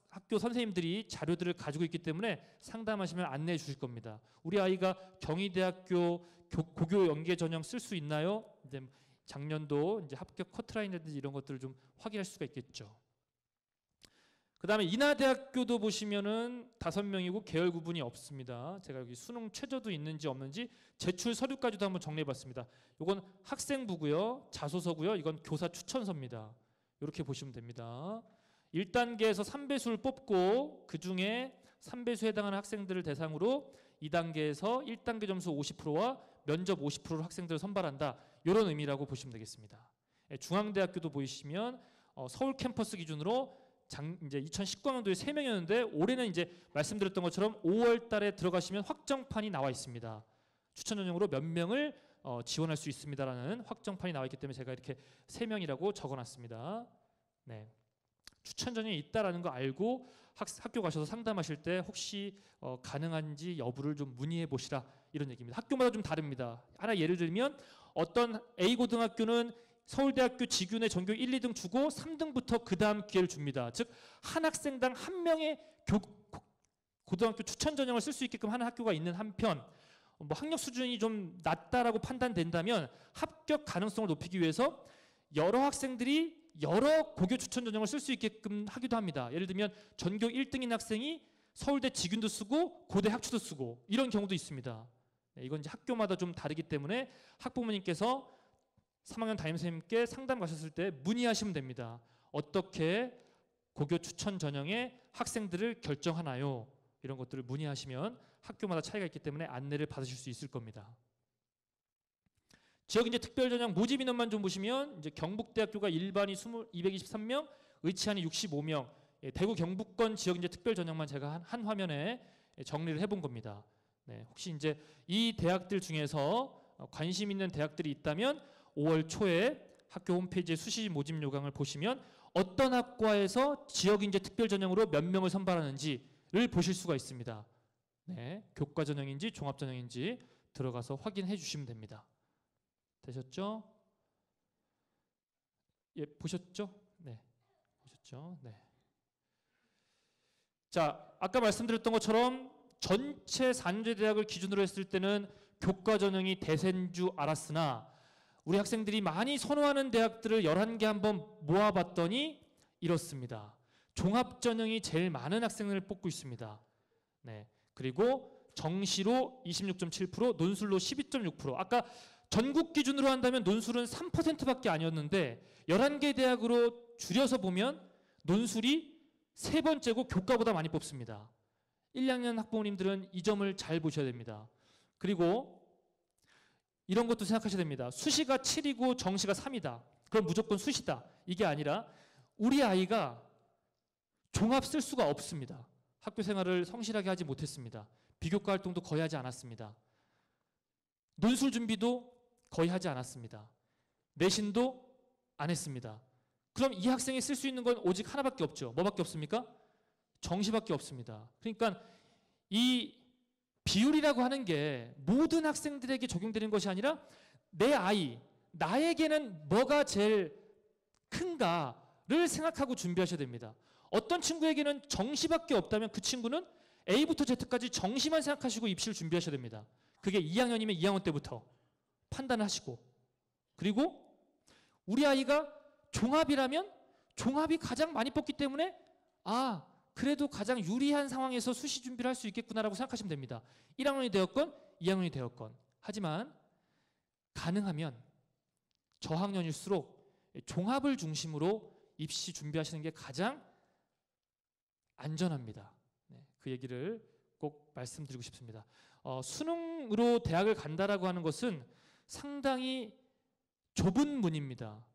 학교 선생님들이 자료들을 가지고 있기 때문에 상담하시면 안내해 주실 겁니다. 우리 아이가 경희대학교 고교 연계 전형 쓸 수 있나요? 이제 작년도 이제 합격 커트라인이라든지 이런 것들을 좀 확인할 수가 있겠죠. 그 다음에 인하대학교도 보시면은 5명이고 계열 구분이 없습니다. 제가 여기 수능 최저도 있는지 없는지 제출 서류까지도 한번 정리해봤습니다. 이건 학생부고요, 자소서고요, 이건 교사 추천서입니다. 이렇게 보시면 됩니다. 1단계에서 3배수를 뽑고 그 중에 3배수에 해당하는 학생들을 대상으로 2단계에서 1단계 점수 50%와 면접 50%를 학생들을 선발한다. 이런 의미라고 보시면 되겠습니다. 중앙대학교도 보이시면 서울 캠퍼스 기준으로 이제 2019학년도에 3명이었는데 올해는 이제 말씀드렸던 것처럼 5월 달에 들어가시면 확정판이 나와 있습니다. 추천 전형으로 몇 명을 지원할 수 있습니다라는 확정판이 나와 있기 때문에 제가 이렇게 3명이라고 적어놨습니다. 네. 추천 전형이 있다라는 거 알고 학교 가셔서 상담하실 때 혹시 가능한지 여부를 좀 문의해 보시라 이런 얘기입니다. 학교마다 좀 다릅니다. 하나 예를 들면 어떤 A고등학교는 서울대학교 직윤의 전교 1, 2등 주고 3등부터 그 다음 기회를 줍니다. 즉 한 학생당 한 명의 고등학교 추천 전형을 쓸 수 있게끔 하는 학교가 있는 한편 뭐 학력 수준이 좀 낮다라고 판단된다면 합격 가능성을 높이기 위해서 여러 학생들이 여러 고교 추천 전형을 쓸 수 있게끔 하기도 합니다. 예를 들면 전교 1등인 학생이 서울대 직윤도 쓰고 고대 학추도 쓰고 이런 경우도 있습니다. 네, 이건 이제 학교마다 좀 다르기 때문에 학부모님께서 3학년 담임선생님께 상담 가셨을 때 문의하시면 됩니다. 어떻게 고교 추천 전형의 학생들을 결정하나요? 이런 것들을 문의하시면 학교마다 차이가 있기 때문에 안내를 받으실 수 있을 겁니다. 지역 이제 특별 전형 모집 인원만 좀 보시면 이제 경북대학교가 일반이 223명, 의치안이 65명, 대구 경북권 지역 이제 특별 전형만 제가 한 화면에 정리를 해본 겁니다. 네, 혹시 이제 이 대학들 중에서 관심 있는 대학들이 있다면 5월 초에 학교 홈페이지에 수시 모집 요강을 보시면 어떤 학과에서 지역 인재 특별 전형으로 몇 명을 선발하는지를 보실 수가 있습니다. 네, 교과 전형인지 종합 전형인지 들어가서 확인해 주시면 됩니다. 되셨죠? 예, 보셨죠? 네, 보셨죠? 네. 자, 아까 말씀드렸던 것처럼 전체 4년제 대학을 기준으로 했을 때는 교과 전형이 대세인 줄 알았으나 우리 학생들이 많이 선호하는 대학들을 11개 한번 모아봤더니 이렇습니다. 종합 전형이 제일 많은 학생을 뽑고 있습니다. 네, 그리고 정시로 26.7%, 논술로 12.6%. 아까 전국 기준으로 한다면 논술은 3%밖에 아니었는데 11개 대학으로 줄여서 보면 논술이 3번째고 교과보다 많이 뽑습니다. 1, 2학년 학부모님들은 이 점을 잘 보셔야 됩니다. 그리고 이런 것도 생각하셔야 됩니다. 수시가 7이고 정시가 3이다. 그럼 무조건 수시다. 이게 아니라 우리 아이가 종합 쓸 수가 없습니다. 학교 생활을 성실하게 하지 못했습니다. 비교과 활동도 거의 하지 않았습니다. 논술 준비도 거의 하지 않았습니다. 내신도 안 했습니다. 그럼 이 학생이 쓸 수 있는 건 오직 하나밖에 없죠. 뭐밖에 없습니까? 정시밖에 없습니다. 그러니까 이 비율이라고 하는 게 모든 학생들에게 적용되는 것이 아니라 내 아이, 나에게는 뭐가 제일 큰가를 생각하고 준비하셔야 됩니다. 어떤 친구에게는 정시밖에 없다면 그 친구는 A부터 Z까지 정시만 생각하시고 입시를 준비하셔야 됩니다. 그게 2학년이면 2학년 때부터 판단을 하시고, 그리고 우리 아이가 종합이라면 종합이 가장 많이 뽑기 때문에 그래도 가장 유리한 상황에서 수시 준비를 할 수 있겠구나라고 생각하시면 됩니다. 1학년이 되었건 2학년이 되었건. 하지만 가능하면 저학년일수록 종합을 중심으로 입시 준비하시는 게 가장 안전합니다. 그 얘기를 꼭 말씀드리고 싶습니다. 수능으로 대학을 간다라고 하는 것은 상당히 좁은 문입니다.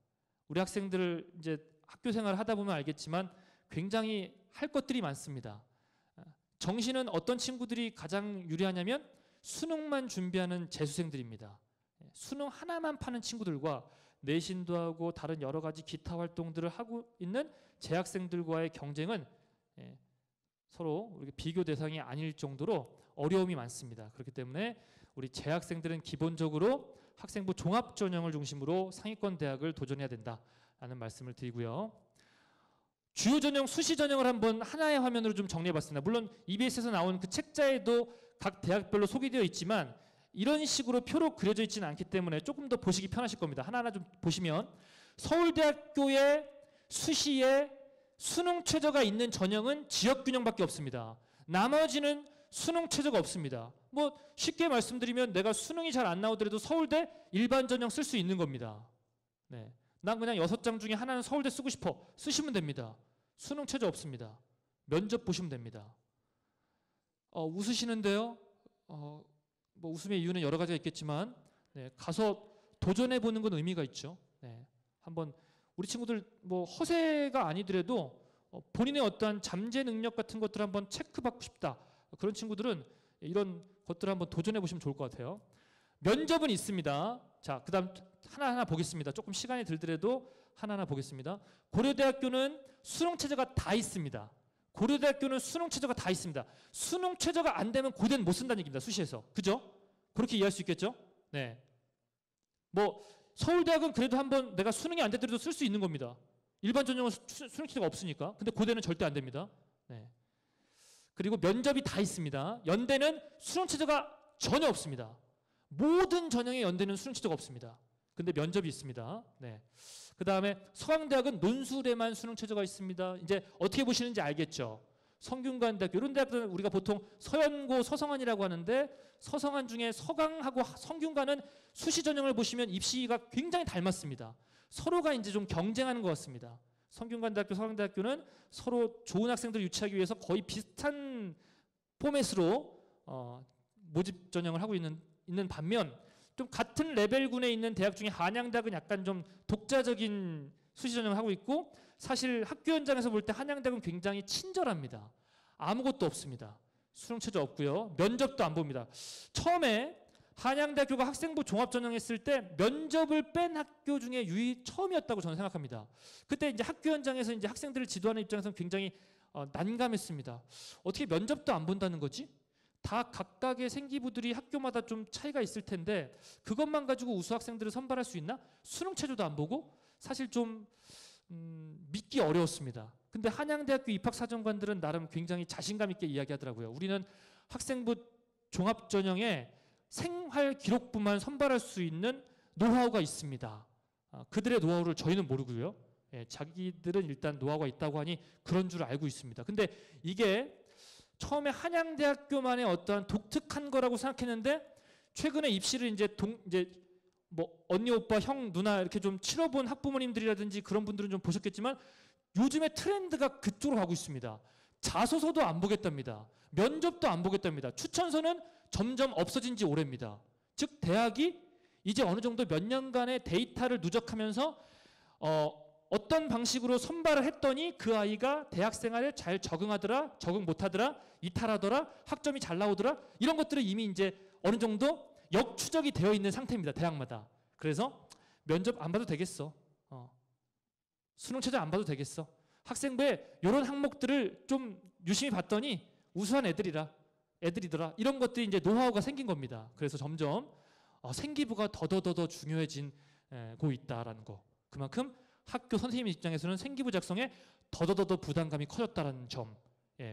우리 학생들 이제 학교 생활을 하다 보면 알겠지만 굉장히 할 것들이 많습니다. 정시는 어떤 친구들이 가장 유리하냐면 수능만 준비하는 재수생들입니다. 수능 하나만 파는 친구들과 내신도 하고 다른 여러 가지 기타 활동들을 하고 있는 재학생들과의 경쟁은 서로 우리 비교 대상이 아닐 정도로 어려움이 많습니다. 그렇기 때문에 우리 재학생들은 기본적으로 학생부 종합 전형을 중심으로 상위권 대학을 도전해야 된다라는 말씀을 드리고요. 주요 전형, 수시 전형을 한번 하나의 화면으로 좀 정리해봤습니다. 물론 EBS에서 나온 그 책자에도 각 대학별로 소개되어 있지만 이런 식으로 표로 그려져 있지는 않기 때문에 조금 더 보시기 편하실 겁니다. 하나하나 좀 보시면 서울대학교의 수시에 수능 최저가 있는 전형은 지역균형밖에 없습니다. 나머지는 수능 최저가 없습니다. 뭐 쉽게 말씀드리면 내가 수능이 잘 안 나오더라도 서울대 일반 전형 쓸 수 있는 겁니다. 네. 난 그냥 6장 중에 하나는 서울대 쓰고 싶어. 쓰시면 됩니다. 수능 최저 없습니다. 면접 보시면 됩니다. 웃으시는데요. 뭐 웃음의 이유는 여러 가지가 있겠지만 가서 도전해 보는 건 의미가 있죠. 한번 우리 친구들 뭐 허세가 아니더라도 본인의 어떠한 잠재 능력 같은 것들을 한번 체크받고 싶다. 그런 친구들은 이런 것들을 한번 도전해 보시면 좋을 것 같아요. 면접은 있습니다. 자, 그다음 하나하나 보겠습니다. 조금 시간이 들더라도 하나하나 보겠습니다. 고려대학교는 수능 최저가 다 있습니다. 고려대학교는 수능 최저가 다 있습니다. 수능 최저가 안 되면 고대는 못 쓴다는 얘기입니다. 수시에서. 그죠? 그렇게 이해할 수 있겠죠? 네. 뭐 서울대학은 그래도 한번 내가 수능이 안 되더라도 쓸 수 있는 겁니다. 일반 전형은 수능 최저가 없으니까. 근데 고대는 절대 안 됩니다. 네. 그리고 면접이 다 있습니다. 연대는 수능 최저가 전혀 없습니다. 모든 전형의 연대는 수능 최저가 없습니다. 근데 면접이 있습니다. 네. 그 다음에 서강대학은 논술에만 수능 최저가 있습니다. 이제 어떻게 보시는지 알겠죠? 성균관대학교 이런 대학들은 우리가 보통 서연고, 서성한이라고 하는데 서성한 중에 서강하고 성균관은 수시 전형을 보시면 입시가 굉장히 닮았습니다. 서로가 이제 좀 경쟁하는 것 같습니다. 성균관대학교, 서강대학교는 서로 좋은 학생들을 유치하기 위해서 거의 비슷한 포맷으로 모집 전형을 하고 있는 반면 좀 같은 레벨군에 있는 대학 중에 한양대학은 약간 좀 독자적인 수시 전형을 하고 있고 사실 학교 현장에서 볼 때 한양대학은 굉장히 친절합니다. 아무것도 없습니다. 수능 최저 없고요. 면접도 안 봅니다. 처음에 한양대학교가 학생부 종합전형했을 때 면접을 뺀 학교 중에 처음이었다고 저는 생각합니다. 그때 이제 학교 현장에서 이제 학생들을 지도하는 입장에서는 굉장히 난감했습니다. 어떻게 면접도 안 본다는 거지? 다 각각의 생기부들이 학교마다 좀 차이가 있을 텐데 그것만 가지고 우수 학생들을 선발할 수 있나? 수능 최저도 안 보고 사실 좀 믿기 어려웠습니다. 근데 한양대학교 입학사정관들은 나름 굉장히 자신감 있게 이야기하더라고요. 우리는 학생부 종합전형에 생활 기록부만 선발할 수 있는 노하우가 있습니다. 그들의 노하우를 저희는 모르고요. 자기들은 일단 노하우가 있다고 하니 그런 줄 알고 있습니다. 근데 이게 처음에 한양대학교만의 어떠한 독특한 거라고 생각했는데 최근에 입시를 이제 뭐 언니, 오빠, 형, 누나 이렇게 좀 치러본 학부모님들이라든지 그런 분들은 좀 보셨겠지만 요즘에 트렌드가 그쪽으로 가고 있습니다. 자소서도 안 보겠답니다. 면접도 안 보겠답니다. 추천서는 점점 없어진 지 오래입니다. 즉 대학이 이제 어느 정도 몇 년간의 데이터를 누적하면서 어떤 방식으로 선발을 했더니 그 아이가 대학 생활에 잘 적응하더라, 적응 못하더라, 이탈하더라, 학점이 잘 나오더라 이런 것들을 이미 이제 어느 정도 역추적이 되어 있는 상태입니다. 대학마다. 그래서 면접 안 봐도 되겠어. 수능 최저 안 봐도 되겠어. 학생부에 이런 항목들을 좀 유심히 봤더니 우수한 애들이더라. 이런 것들이 이제 노하우가 생긴 겁니다. 그래서 점점 생기부가 더더더 중요해지고 있다라는 거. 그만큼 학교 선생님 입장에서는 생기부 작성에 더더더 부담감이 커졌다는 점.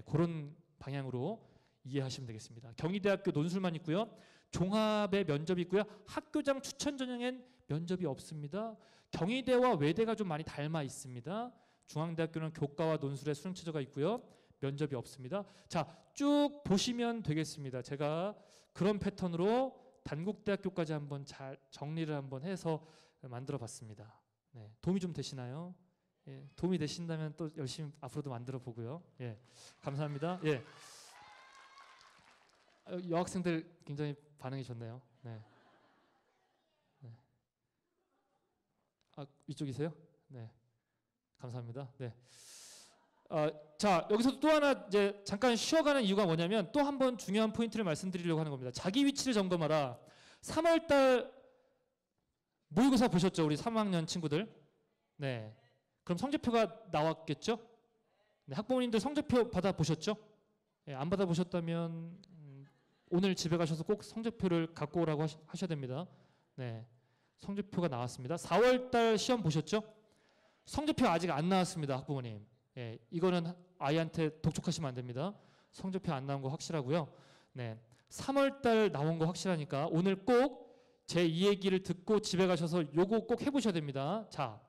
그런 방향으로 이해하시면 되겠습니다. 경희대학교 논술만 있고요. 종합의 면접이 있고요. 학교장 추천 전형엔 면접이 없습니다. 경희대와 외대가 좀 많이 닮아 있습니다. 중앙대학교는 교과와 논술의 수능 최저가 있고요. 면접이 없습니다. 자, 쭉 보시면 되겠습니다. 제가 그런 패턴으로 단국대학교까지 한번 잘 정리를 한번 해서 만들어 봤습니다. 네, 도움이 좀 되시나요? 예, 도움이 되신다면 또 열심히 앞으로도 만들어 보고요. 예, 감사합니다. 예. 여학생들 굉장히 반응이 좋네요. 네. 네. 이쪽이세요? 네. 감사합니다. 네. 자, 여기서 또 하나 이제 잠깐 쉬어가는 이유가 뭐냐면 또 한 번 중요한 포인트를 말씀드리려고 하는 겁니다. 자기 위치를 점검하라. 3월달 모의고사 보셨죠? 우리 3학년 친구들. 네. 그럼 성적표가 나왔겠죠? 네, 학부모님들 성적표 받아 보셨죠? 네, 안 받아 보셨다면 오늘 집에 가셔서 꼭 성적표를 갖고 오라고 하셔야 됩니다. 네. 성적표가 나왔습니다. 4월달 시험 보셨죠? 성적표 아직 안 나왔습니다, 학부모님. 예, 이거는 아이한테 독촉하시면 안 됩니다. 성적표 안 나온 거 확실하고요. 네, 3월달 나온 거 확실하니까 오늘 꼭 제 이 얘기를 듣고 집에 가셔서 요거 꼭 해보셔야 됩니다. 자,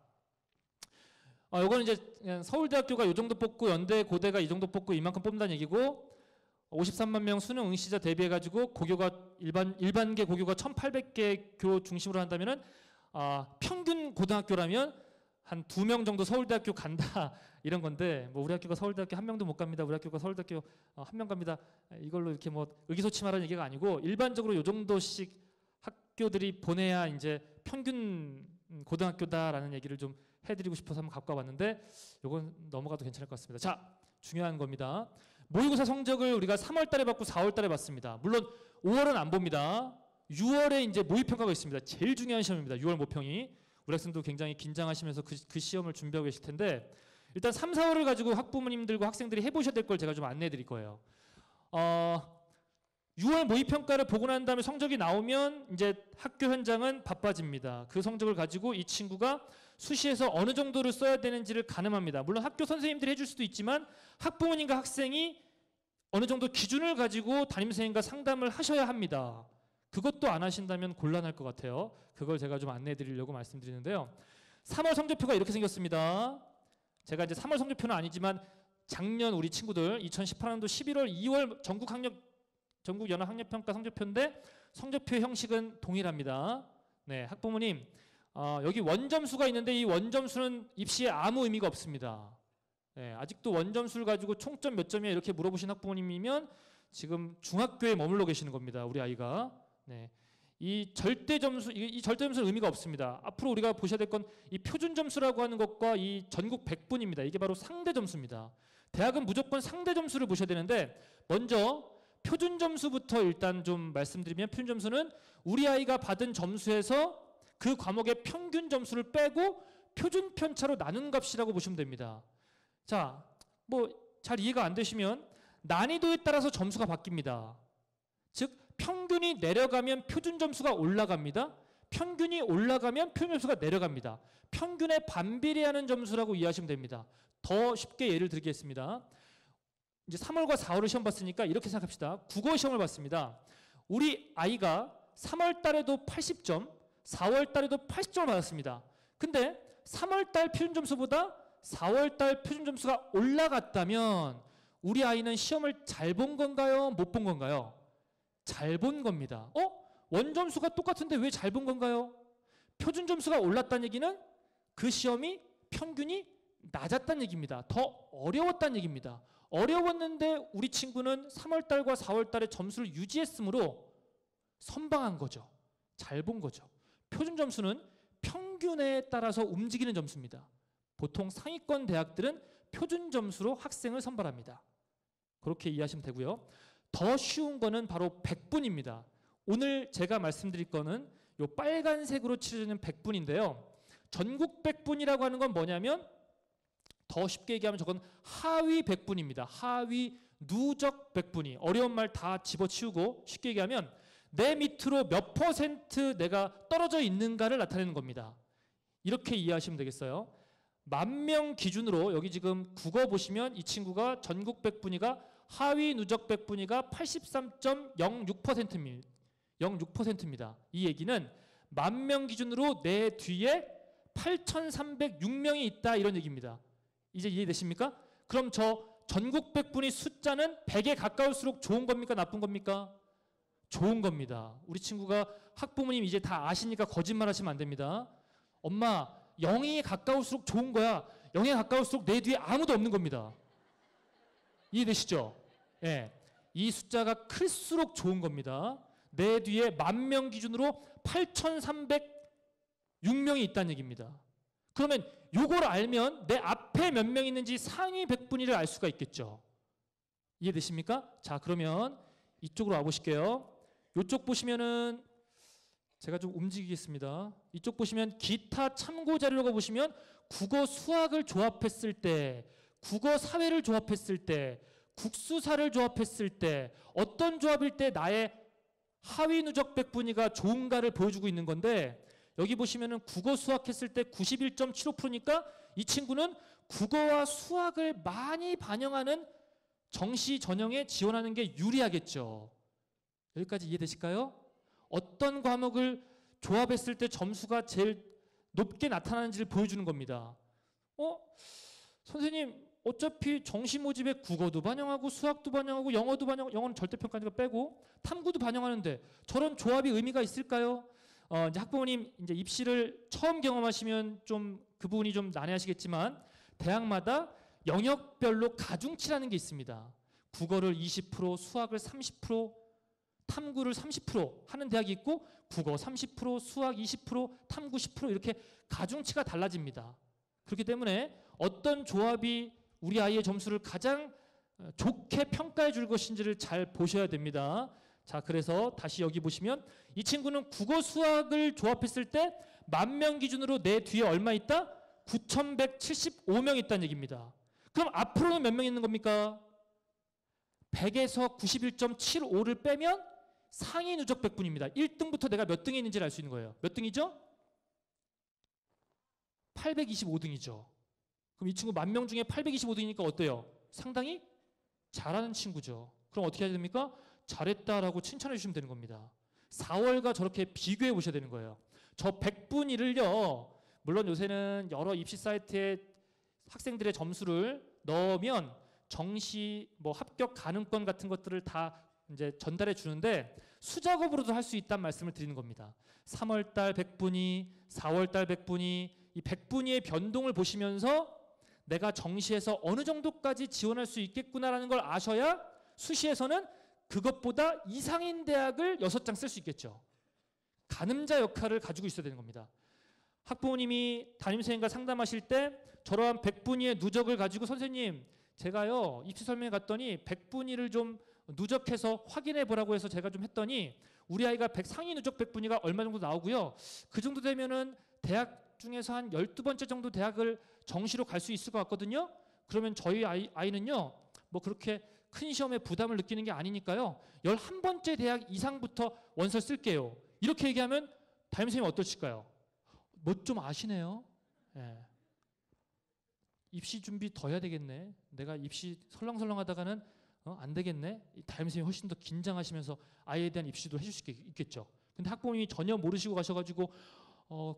요거는 이제 그냥 서울대학교가 이 정도 뽑고 연대, 고대가 이 정도 뽑고 이만큼 뽑는다는 얘기고 53만 명 수능 응시자 대비해가지고 고교가 일반계 고교가 1,800개 교 중심으로 한다면은 평균 고등학교라면 한 2명 정도 서울대학교 간다 이런 건데 뭐 우리 학교가 서울대학교 1명도 못 갑니다. 우리 학교가 서울대학교 1명 갑니다. 이걸로 이렇게 뭐 의기소침하라는 얘기가 아니고 일반적으로 요 정도씩 학교들이 보내야 이제 평균 고등학교다라는 얘기를 좀 해드리고 싶어서 한번 갖고 와봤는데 요건 넘어가도 괜찮을 것 같습니다. 자, 중요한 겁니다. 모의고사 성적을 우리가 3월달에 받고 4월달에 받습니다. 물론 5월은 안 봅니다. 6월에 이제 모의평가가 있습니다. 제일 중요한 시험입니다. 6월 모평이. 우리 학생도 굉장히 긴장하시면서 그 시험을 준비하고 계실 텐데 일단 3, 4월을 가지고 학부모님들과 학생들이 해보셔야 될 걸 제가 좀 안내해 드릴 거예요. 6월 모의평가를 보고 난 다음에 성적이 나오면 이제 학교 현장은 바빠집니다. 그 성적을 가지고 이 친구가 수시에서 어느 정도를 써야 되는지를 가늠합니다. 물론 학교 선생님들이 해줄 수도 있지만 학부모님과 학생이 어느 정도 기준을 가지고 담임선생님과 상담을 하셔야 합니다. 그것도 안 하신다면 곤란할 것 같아요. 그걸 제가 좀 안내해 드리려고 말씀드리는데요. 3월 성적표가 이렇게 생겼습니다. 제가 이제 3월 성적표는 아니지만 작년 우리 친구들 2018년도 11월, 2월 전국 연합학력평가 성적표인데 성적표 형식은 동일합니다. 네, 학부모님 여기 원점수가 있는데 이 원점수는 입시에 아무 의미가 없습니다. 네, 아직도 원점수를 가지고 총점 몇 점이야 이렇게 물어보신 학부모님이면 지금 중학교에 머물러 계시는 겁니다. 우리 아이가. 네. 이 절대 점수는 의미가 없습니다. 앞으로 우리가 보셔야 될 건 이 표준 점수라고 하는 것과 이 전국 100분입니다. 이게 바로 상대 점수입니다. 대학은 무조건 상대 점수를 보셔야 되는데 먼저 표준 점수부터 일단 좀 말씀드리면 표준 점수는 우리 아이가 받은 점수에서 그 과목의 평균 점수를 빼고 표준 편차로 나눈 값이라고 보시면 됩니다. 자, 뭐 잘 이해가 안 되시면 난이도에 따라서 점수가 바뀝니다. 즉 평균이 내려가면 표준 점수가 올라갑니다. 평균이 올라가면 표준 점수가 내려갑니다. 평균에 반비례하는 점수라고 이해하시면 됩니다. 더 쉽게 예를 들겠습니다. 이제 3월과 4월을 시험 봤으니까 이렇게 생각합시다. 국어 시험을 봤습니다. 우리 아이가 3월 달에도 80점, 4월 달에도 80점을 받았습니다. 근데 3월 달 표준 점수보다 4월 달 표준 점수가 올라갔다면 우리 아이는 시험을 잘 본 건가요? 못 본 건가요? 잘 본 겁니다. 원점수가 똑같은데 왜 잘 본 건가요? 표준 점수가 올랐다는 얘기는 그 시험이 평균이 낮았다는 얘기입니다. 더 어려웠다는 얘기입니다. 어려웠는데 우리 친구는 3월달과 4월달에 점수를 유지했으므로 선방한 거죠. 잘 본 거죠. 표준 점수는 평균에 따라서 움직이는 점수입니다. 보통 상위권 대학들은 표준 점수로 학생을 선발합니다. 그렇게 이해하시면 되고요. 더 쉬운 거는 바로 100분입니다. 오늘 제가 말씀드릴 거는 요 빨간색으로 칠해주는 백분인데요. 전국 백분이라고 하는 건 뭐냐면 더 쉽게 얘기하면 저건 하위 백분입니다. 하위 누적 백분위. 어려운 말 다 집어치우고 쉽게 얘기하면 내 밑으로 몇 퍼센트 내가 떨어져 있는가를 나타내는 겁니다. 이렇게 이해하시면 되겠어요. 10,000명 기준으로 여기 지금 국어 보시면 이 친구가 전국 백분위가 하위 누적 백분위가 83.06%입니다. 0.6%입니다. 이 얘기는 10,000명 기준으로 내 뒤에 8,306명이 있다 이런 얘기입니다. 이제 이해되십니까? 그럼 저 전국 백분위 숫자는 100에 가까울수록 좋은 겁니까? 나쁜 겁니까? 좋은 겁니다. 우리 친구가 학부모님 이제 다 아시니까 거짓말 하시면 안 됩니다. 엄마 0에 가까울수록 좋은 거야. 0에 가까울수록 내 뒤에 아무도 없는 겁니다. 이해되시죠? 예. 이 숫자가 클수록 좋은 겁니다. 내 뒤에 10,000명 기준으로 8,306명이 있다는 얘기입니다. 그러면 요걸 알면 내 앞에 몇 명 있는지 상위 백분위를 알 수가 있겠죠. 이해되십니까? 자, 그러면 이쪽으로 와보실게요. 이쪽 보시면은 제가 좀 움직이겠습니다. 이쪽 보시면 기타 참고 자료라고 보시면 국어 수학을 조합했을 때, 국어 사회를 조합했을 때, 국수사를 조합했을 때 어떤 조합일 때 나의 하위 누적 백분위가 좋은가를 보여주고 있는 건데, 여기 보시면은 국어 수학 했을 때 91.75%니까 이 친구는 국어와 수학을 많이 반영하는 정시 전형에 지원하는 게 유리하겠죠. 여기까지 이해되실까요? 어떤 과목을 조합했을 때 점수가 제일 높게 나타나는지를 보여주는 겁니다. 선생님 어차피 정시 모집에 국어도 반영하고 수학도 반영하고 영어도 반영하고, 영어는 절대평가니까 빼고, 탐구도 반영하는데 저런 조합이 의미가 있을까요? 이제 학부모님 이제 입시를 처음 경험하시면 좀 그 부분이 좀 난해하시겠지만 대학마다 영역별로 가중치라는 게 있습니다. 국어를 20%, 수학을 30%, 탐구를 30% 하는 대학이 있고 국어 30%, 수학 20%, 탐구 10% 이렇게 가중치가 달라집니다. 그렇기 때문에 어떤 조합이 우리 아이의 점수를 가장 좋게 평가해 줄 것인지를 잘 보셔야 됩니다. 자, 그래서 다시 여기 보시면 이 친구는 국어 수학을 조합했을 때 10,000명 기준으로 내 뒤에 얼마 있다? 9,175명 있다는 얘기입니다. 그럼 앞으로는 몇 명 있는 겁니까? 100에서 91.75를 빼면 상위 누적 백분입니다. 1등부터 내가 몇 등에 있는지를 알 수 있는 거예요. 몇 등이죠? 825등이죠. 그럼 이 친구 10,000명 중에 825등이니까 어때요? 상당히 잘하는 친구죠. 그럼 어떻게 해야 됩니까? 잘했다라고 칭찬해 주시면 되는 겁니다. 4월과 저렇게 비교해 보셔야 되는 거예요. 저 100분위를요, 물론 요새는 여러 입시 사이트에 학생들의 점수를 넣으면 정시 뭐 합격 가능권 같은 것들을 다 이제 전달해 주는데 수작업으로도 할 수 있다는 말씀을 드리는 겁니다. 3월달 100분위, 4월달 100분위, 이 100분위의 변동을 보시면서 내가 정시에서 어느 정도까지 지원할 수 있겠구나라는 걸 아셔야 수시에서는 그것보다 이상인 대학을 6장 쓸 수 있겠죠. 가늠자 역할을 가지고 있어야 되는 겁니다. 학부모님이 담임선생님과 상담하실 때 저러한 100분위의 누적을 가지고 선생님 제가요 입시 설명회 갔더니 100분위를 좀 누적해서 확인해 보라고 해서 제가 좀 했더니 우리 아이가 상위 누적 100분위가 얼마 정도 나오고요. 그 정도 되면은 대학 중에서 한 12번째 정도 대학을 정시로 갈 수 있을 것 같거든요. 그러면 저희 아이는요 뭐 그렇게 큰 시험에 부담을 느끼는 게 아니니까요 11번째 대학 이상부터 원서 쓸게요. 이렇게 얘기하면 담임선생님 어떠실까요? 뭐 좀 아시네요. 예. 입시 준비 더 해야 되겠네. 내가 입시 설렁설렁 하다가는 안 되겠네. 담임선생님이 훨씬 더 긴장하시면서 아이에 대한 입시도 해줄 수 있겠죠. 근데 학부모님이 전혀 모르시고 가셔가지고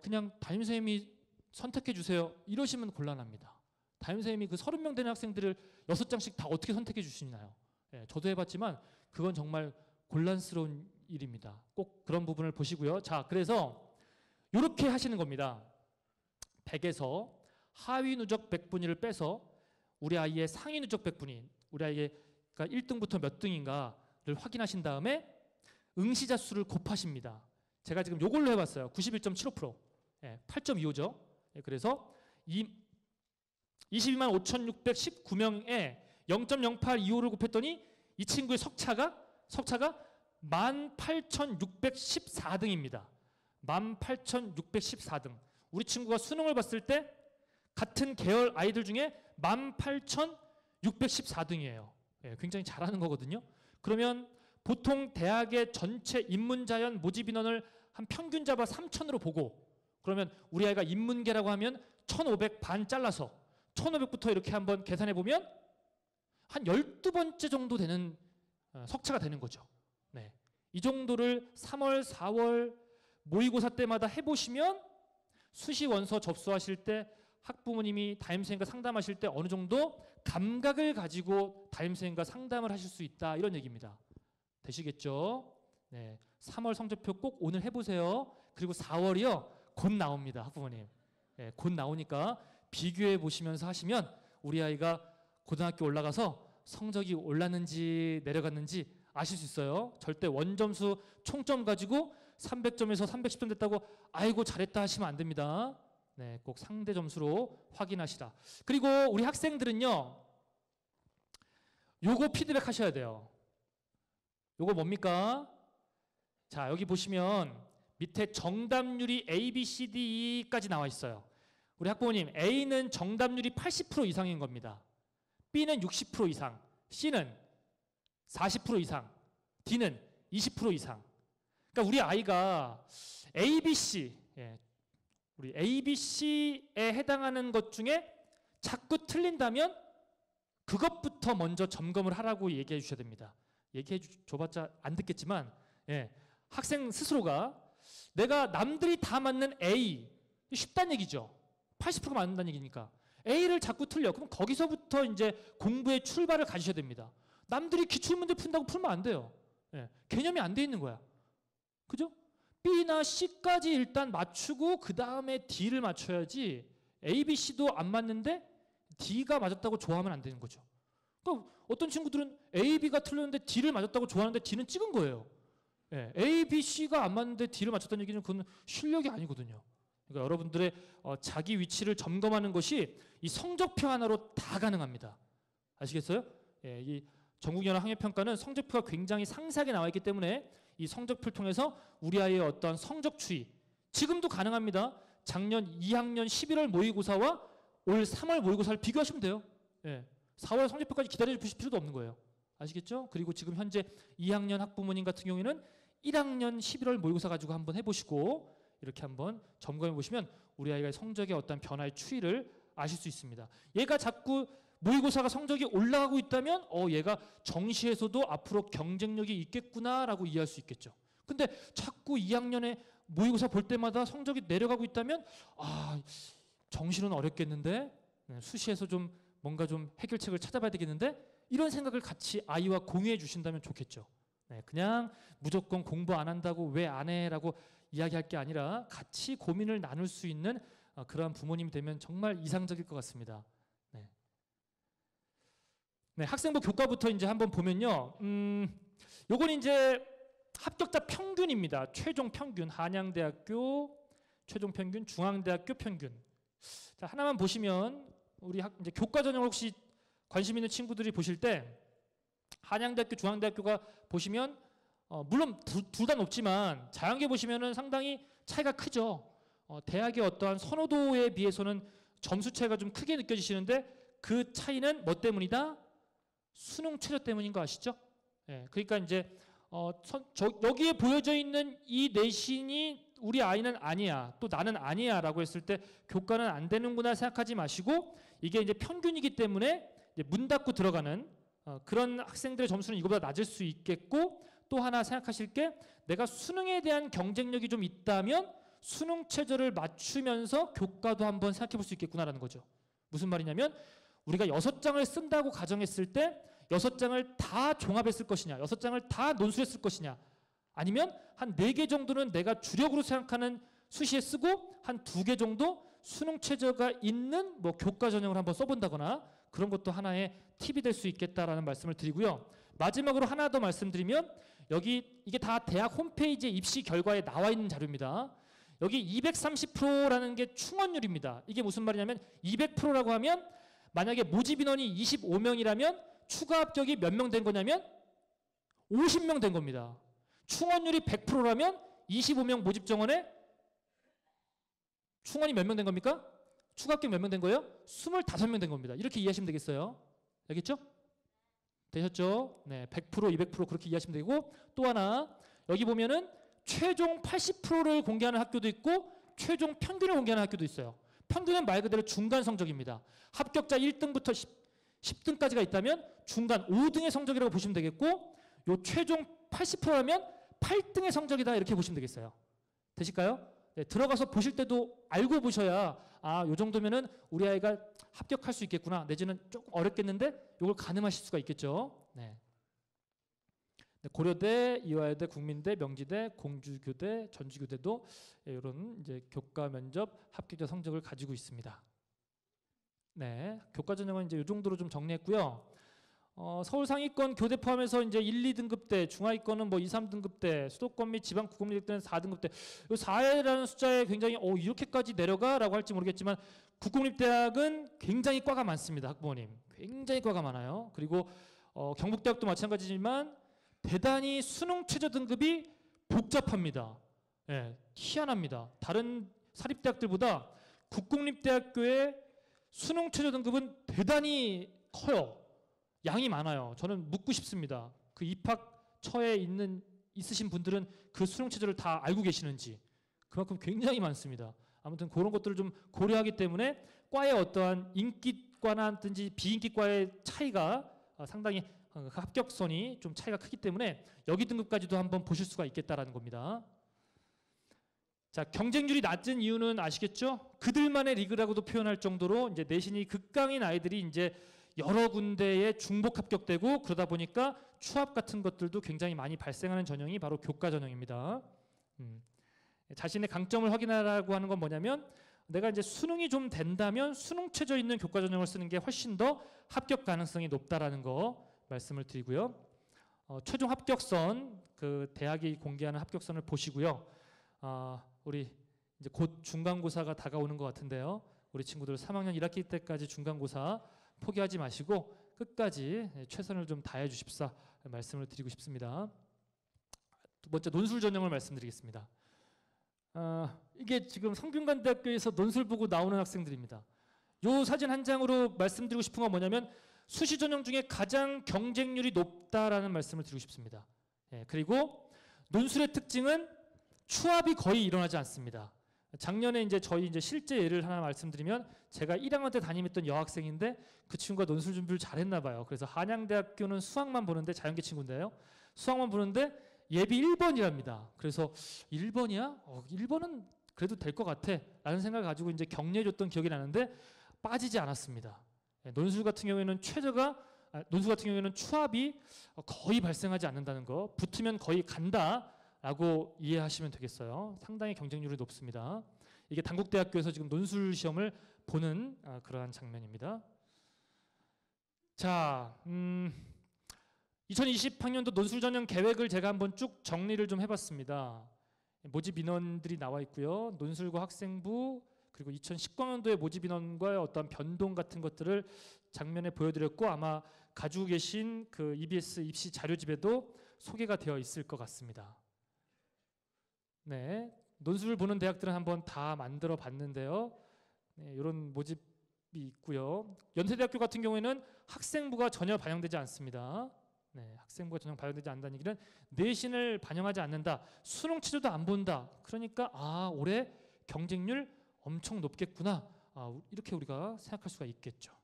그냥 담임선생님이 선택해 주세요. 이러시면 곤란합니다. 담임선생님이 그 30명 되는 학생들을 6장씩 다 어떻게 선택해 주시나요? 예, 저도 해봤지만 그건 정말 곤란스러운 일입니다. 꼭 그런 부분을 보시고요. 자, 그래서 이렇게 하시는 겁니다. 100에서 하위 누적 100분위를 빼서 우리 아이의 상위 누적 100분위, 우리 아이의 그러니까 1등부터 몇 등인가를 확인하신 다음에 응시자 수를 곱하십니다. 제가 지금 이걸로 해봤어요. 91.75%, 8.25죠. 그래서 22만 5,619명에 0.0825를 곱했더니 이 친구의 석차가 18,614등입니다. 18,614등. 우리 친구가 수능을 봤을 때 같은 계열 아이들 중에 18,614등이에요. 예, 굉장히 잘하는 거거든요. 그러면 보통 대학의 전체 인문자연 모집 인원을 한 평균 잡아 3,000으로 보고, 그러면 우리 아이가 인문계라고 하면 1,500 반 잘라서 1,500부터 이렇게 한번 계산해 보면 한 12번째 정도 되는 석차가 되는 거죠. 네. 이 정도를 3월, 4월 모의고사 때마다 해보시면 수시 원서 접수하실 때 학부모님이 담임선생님과 상담하실 때 어느 정도 감각을 가지고 담임선생님과 상담을 하실 수 있다, 이런 얘기입니다. 되시겠죠? 네. 3월 성적표 꼭 오늘 해보세요. 그리고 4월이요, 곧 나옵니다, 학부모님. 네, 곧 나오니까 비교해 보시면서 하시면 우리 아이가 고등학교 올라가서 성적이 올랐는지 내려갔는지 아실 수 있어요. 절대 원점수 총점 가지고 300점에서 310점 됐다고 아이고 잘했다 하시면 안 됩니다. 네, 꼭 상대 점수로 확인하시라. 그리고 우리 학생들은요, 요거 피드백 하셔야 돼요. 요거 뭡니까? 자, 여기 보시면 밑에 정답률이 A, B, C, D, E까지 나와 있어요. 우리 학부모님, A는 정답률이 80% 이상인 겁니다. B는 60% 이상, C는 40% 이상, D는 20% 이상. 그러니까 우리 아이가 A, B, C, 우리 A, B, C에 해당하는 것 중에 자꾸 틀린다면 그것부터 먼저 점검을 하라고 얘기해 주셔야 됩니다. 얘기해 줘봤자 안 듣겠지만, 학생 스스로가 내가 남들이 다 맞는 A, 쉽다는 얘기죠. 80%가 맞는다는 얘기니까 A를 자꾸 틀려. 그럼 거기서부터 이제 공부의 출발을 가지셔야 됩니다. 남들이 기출문제 푼다고 풀면 안 돼요. 개념이 안 돼 있는 거야. 그죠? B나 C까지 일단 맞추고 그 다음에 D를 맞춰야지, A, B, C도 안 맞는데 D가 맞았다고 좋아하면 안 되는 거죠. 그러니까 어떤 친구들은 A, B가 틀렸는데 D를 맞았다고 좋아하는데 D는 찍은 거예요. A, B, C가 안 맞는데 D를 맞췄다는 얘기는 그건 실력이 아니거든요. 그러니까 여러분들의 자기 위치를 점검하는 것이 이 성적표 하나로 다 가능합니다. 아시겠어요? 이 전국연합학력평가는 성적표가 굉장히 상세하게 나와 있기 때문에 이 성적표를 통해서 우리 아이의 어떠한 성적 추이, 지금도 가능합니다. 작년 2학년 11월 모의고사와 올 3월 모의고사를 비교하시면 돼요. 4월 성적표까지 기다려 주실 필요도 없는 거예요. 아시겠죠? 그리고 지금 현재 2학년 학부모님 같은 경우에는 1학년 11월 모의고사 가지고 한번 해보시고 이렇게 한번 점검해 보시면 우리 아이가 성적의 어떤 변화의 추이를 아실 수 있습니다. 얘가 자꾸 모의고사가 성적이 올라가고 있다면 얘가 정시에서도 앞으로 경쟁력이 있겠구나라고 이해할 수 있겠죠. 근데 자꾸 2학년에 모의고사 볼 때마다 성적이 내려가고 있다면 정시는 어렵겠는데, 수시에서 좀 뭔가 좀 해결책을 찾아봐야 되겠는데, 이런 생각을 같이 아이와 공유해 주신다면 좋겠죠. 그냥 무조건 공부 안 한다고 왜 안 해라고 이야기할 게 아니라 같이 고민을 나눌 수 있는 그러한 부모님이 되면 정말 이상적일 것 같습니다. 학생부 교과부터 이제 한번 보면요, 요건 이제 합격자 평균입니다. 최종 평균, 한양대학교 최종 평균, 중앙대학교 평균. 자, 하나만 보시면 우리 이제 교과 전형을 혹시 관심 있는 친구들이 보실 때 한양대학교, 중앙대학교가 보시면 물론 둘 다 높지만 자연계 보시면은 상당히 차이가 크죠. 대학의 어떠한 선호도에 비해서는 점수 차이가 좀 크게 느껴지시는데 그 차이는 뭐 때문이다? 수능 최저 때문인 거 아시죠? 그러니까 이제 여기에 보여져 있는 이 내신이 우리 아이는 아니야, 또 나는 아니야 라고 했을 때 교과는 안 되는구나 생각하지 마시고, 이게 이제 평균이기 때문에 이제 문 닫고 들어가는 그런 학생들의 점수는 이거보다 낮을 수 있겠고, 또 하나 생각하실 게 내가 수능에 대한 경쟁력이 좀 있다면 수능 최저를 맞추면서 교과도 한번 생각해 볼 수 있겠구나라는 거죠. 무슨 말이냐면 우리가 6장을 쓴다고 가정했을 때 6장을 다 종합했을 것이냐, 6장을 다 논술했을 것이냐, 아니면 한 4개 정도는 내가 주력으로 생각하는 수시에 쓰고 한 2개 정도 수능 최저가 있는 뭐 교과 전형을 한번 써본다거나, 그런 것도 하나의 팁이 될 수 있겠다라는 말씀을 드리고요. 마지막으로 하나 더 말씀드리면, 여기 이게 다 대학 홈페이지에 입시 결과에 나와 있는 자료입니다. 여기 230%라는 게 충원율입니다. 이게 무슨 말이냐면 200%라고 하면 만약에 모집 인원이 25명이라면 추가 합격이 몇 명 된 거냐면 50명 된 겁니다. 충원율이 100%라면 25명 모집 정원에 충원이 몇 명 된 겁니까? 추가 합격 몇 명 된 거예요? 25명 된 겁니다. 이렇게 이해하시면 되겠어요. 알겠죠? 되셨죠? 네, 100%, 200% 그렇게 이해하시면 되고, 또 하나 여기 보면은 최종 80%를 공개하는 학교도 있고 최종 평균을 공개하는 학교도 있어요. 평균은 말 그대로 중간 성적입니다. 합격자 1등부터 10등까지가 있다면 중간 5등의 성적이라고 보시면 되겠고, 요 최종 80%라면 8등의 성적이다 이렇게 보시면 되겠어요. 되실까요? 네, 들어가서 보실 때도 알고 보셔야 요 정도면은 우리 아이가 합격할 수 있겠구나, 내지는 조금 어렵겠는데 이걸 가늠하실 수가 있겠죠. 네. 고려대, 이화여대, 국민대, 명지대, 공주교대, 전주교대도 이런 이제 교과 면접 합격자 성적을 가지고 있습니다. 네, 교과 전형은 이제 이 정도로 좀 정리했고요. 서울 상위권 교대 포함해서 이제 1, 2등급대, 중하위권은 뭐 2, 3등급대, 수도권 및 지방 국공립대는 4등급대. 이 4라는 숫자에 굉장히 이렇게까지 내려가라고 할지 모르겠지만 국공립대학은 굉장히 과가 많습니다. 학부모님, 굉장히 과가 많아요. 그리고 경북대학도 마찬가지지만 대단히 수능 최저 등급이 복잡합니다. 예, 희한합니다. 다른 사립대학들보다 국공립대학교의 수능 최저 등급은 대단히 커요. 양이 많아요. 저는 묻고 싶습니다. 그 입학처에 있으신 분들은 그 수능 최저를 다 알고 계시는지. 그만큼 굉장히 많습니다. 아무튼 그런 것들을 좀 고려하기 때문에 과의 어떠한 인기과나든지 비인기과의 차이가 상당히 합격선이 좀 차이가 크기 때문에 여기 등급까지도 한번 보실 수가 있겠다라는 겁니다. 자, 경쟁률이 낮은 이유는 아시겠죠? 그들만의 리그라고도 표현할 정도로 이제 내신이 극강인 아이들이 이제 여러 군데에 중복 합격되고, 그러다 보니까 추합 같은 것들도 굉장히 많이 발생하는 전형이 바로 교과 전형입니다. 자신의 강점을 확인하라고 하는 건 뭐냐면, 내가 이제 수능이 좀 된다면 수능 최저 있는 교과 전형을 쓰는 게 훨씬 더 합격 가능성이 높다라는 거 말씀을 드리고요. 최종 합격선, 그 대학이 공개하는 합격선을 보시고요. 우리 이제 곧 중간고사가 다가오는 것 같은데요. 우리 친구들 3학년 1학기 때까지 중간고사 포기하지 마시고 끝까지 최선을 좀 다해 주십사 말씀을 드리고 싶습니다. 두 번째, 논술 전형을 말씀드리겠습니다. 이게 지금 성균관대학교에서 논술 보고 나오는 학생들입니다. 이 사진 한 장으로 말씀드리고 싶은 건 뭐냐면, 수시 전형 중에 가장 경쟁률이 높다라는 말씀을 드리고 싶습니다. 예, 그리고 논술의 특징은 추합이 거의 일어나지 않습니다. 작년에 이제 저희 이제 실제 예를 하나 말씀드리면, 제가 1학년 때 담임했던 여학생인데 그 친구가 논술 준비를 잘했나 봐요. 그래서 한양대학교는 수학만 보는데, 자연계 친구인데요. 수학만 보는데 예비 1번이랍니다. 그래서 1번이야? 1번은 그래도 될 것 같아 라는 생각을 가지고 이제 격려해줬던 기억이 나는데 빠지지 않았습니다. 논술 같은 경우에는 논술 같은 경우에는 추합이 거의 발생하지 않는다는 거, 붙으면 거의 간다라고 이해하시면 되겠어요. 상당히 경쟁률이 높습니다. 이게 단국대학교에서 지금 논술 시험을 보는 그러한 장면입니다. 자, 2020학년도 논술 전형 계획을 제가 한번 쭉 정리를 좀 해봤습니다. 모집 인원들이 나와 있고요. 논술과 학생부, 그리고 2019학년도의 모집 인원과의 어떤 변동 같은 것들을 장면에 보여드렸고, 아마 가지고 계신 그 EBS 입시 자료집에도 소개가 되어 있을 것 같습니다. 네, 논술을 보는 대학들은 한번 다 만들어 봤는데요. 네, 이런 모집이 있고요. 연세대학교 같은 경우에는 학생부가 전혀 반영되지 않습니다. 네, 학생부가 전혀 반영되지 않는다는 얘기는 내신을 반영하지 않는다, 수능 최저도 안 본다. 그러니까 올해 경쟁률 엄청 높겠구나, 이렇게 우리가 생각할 수가 있겠죠.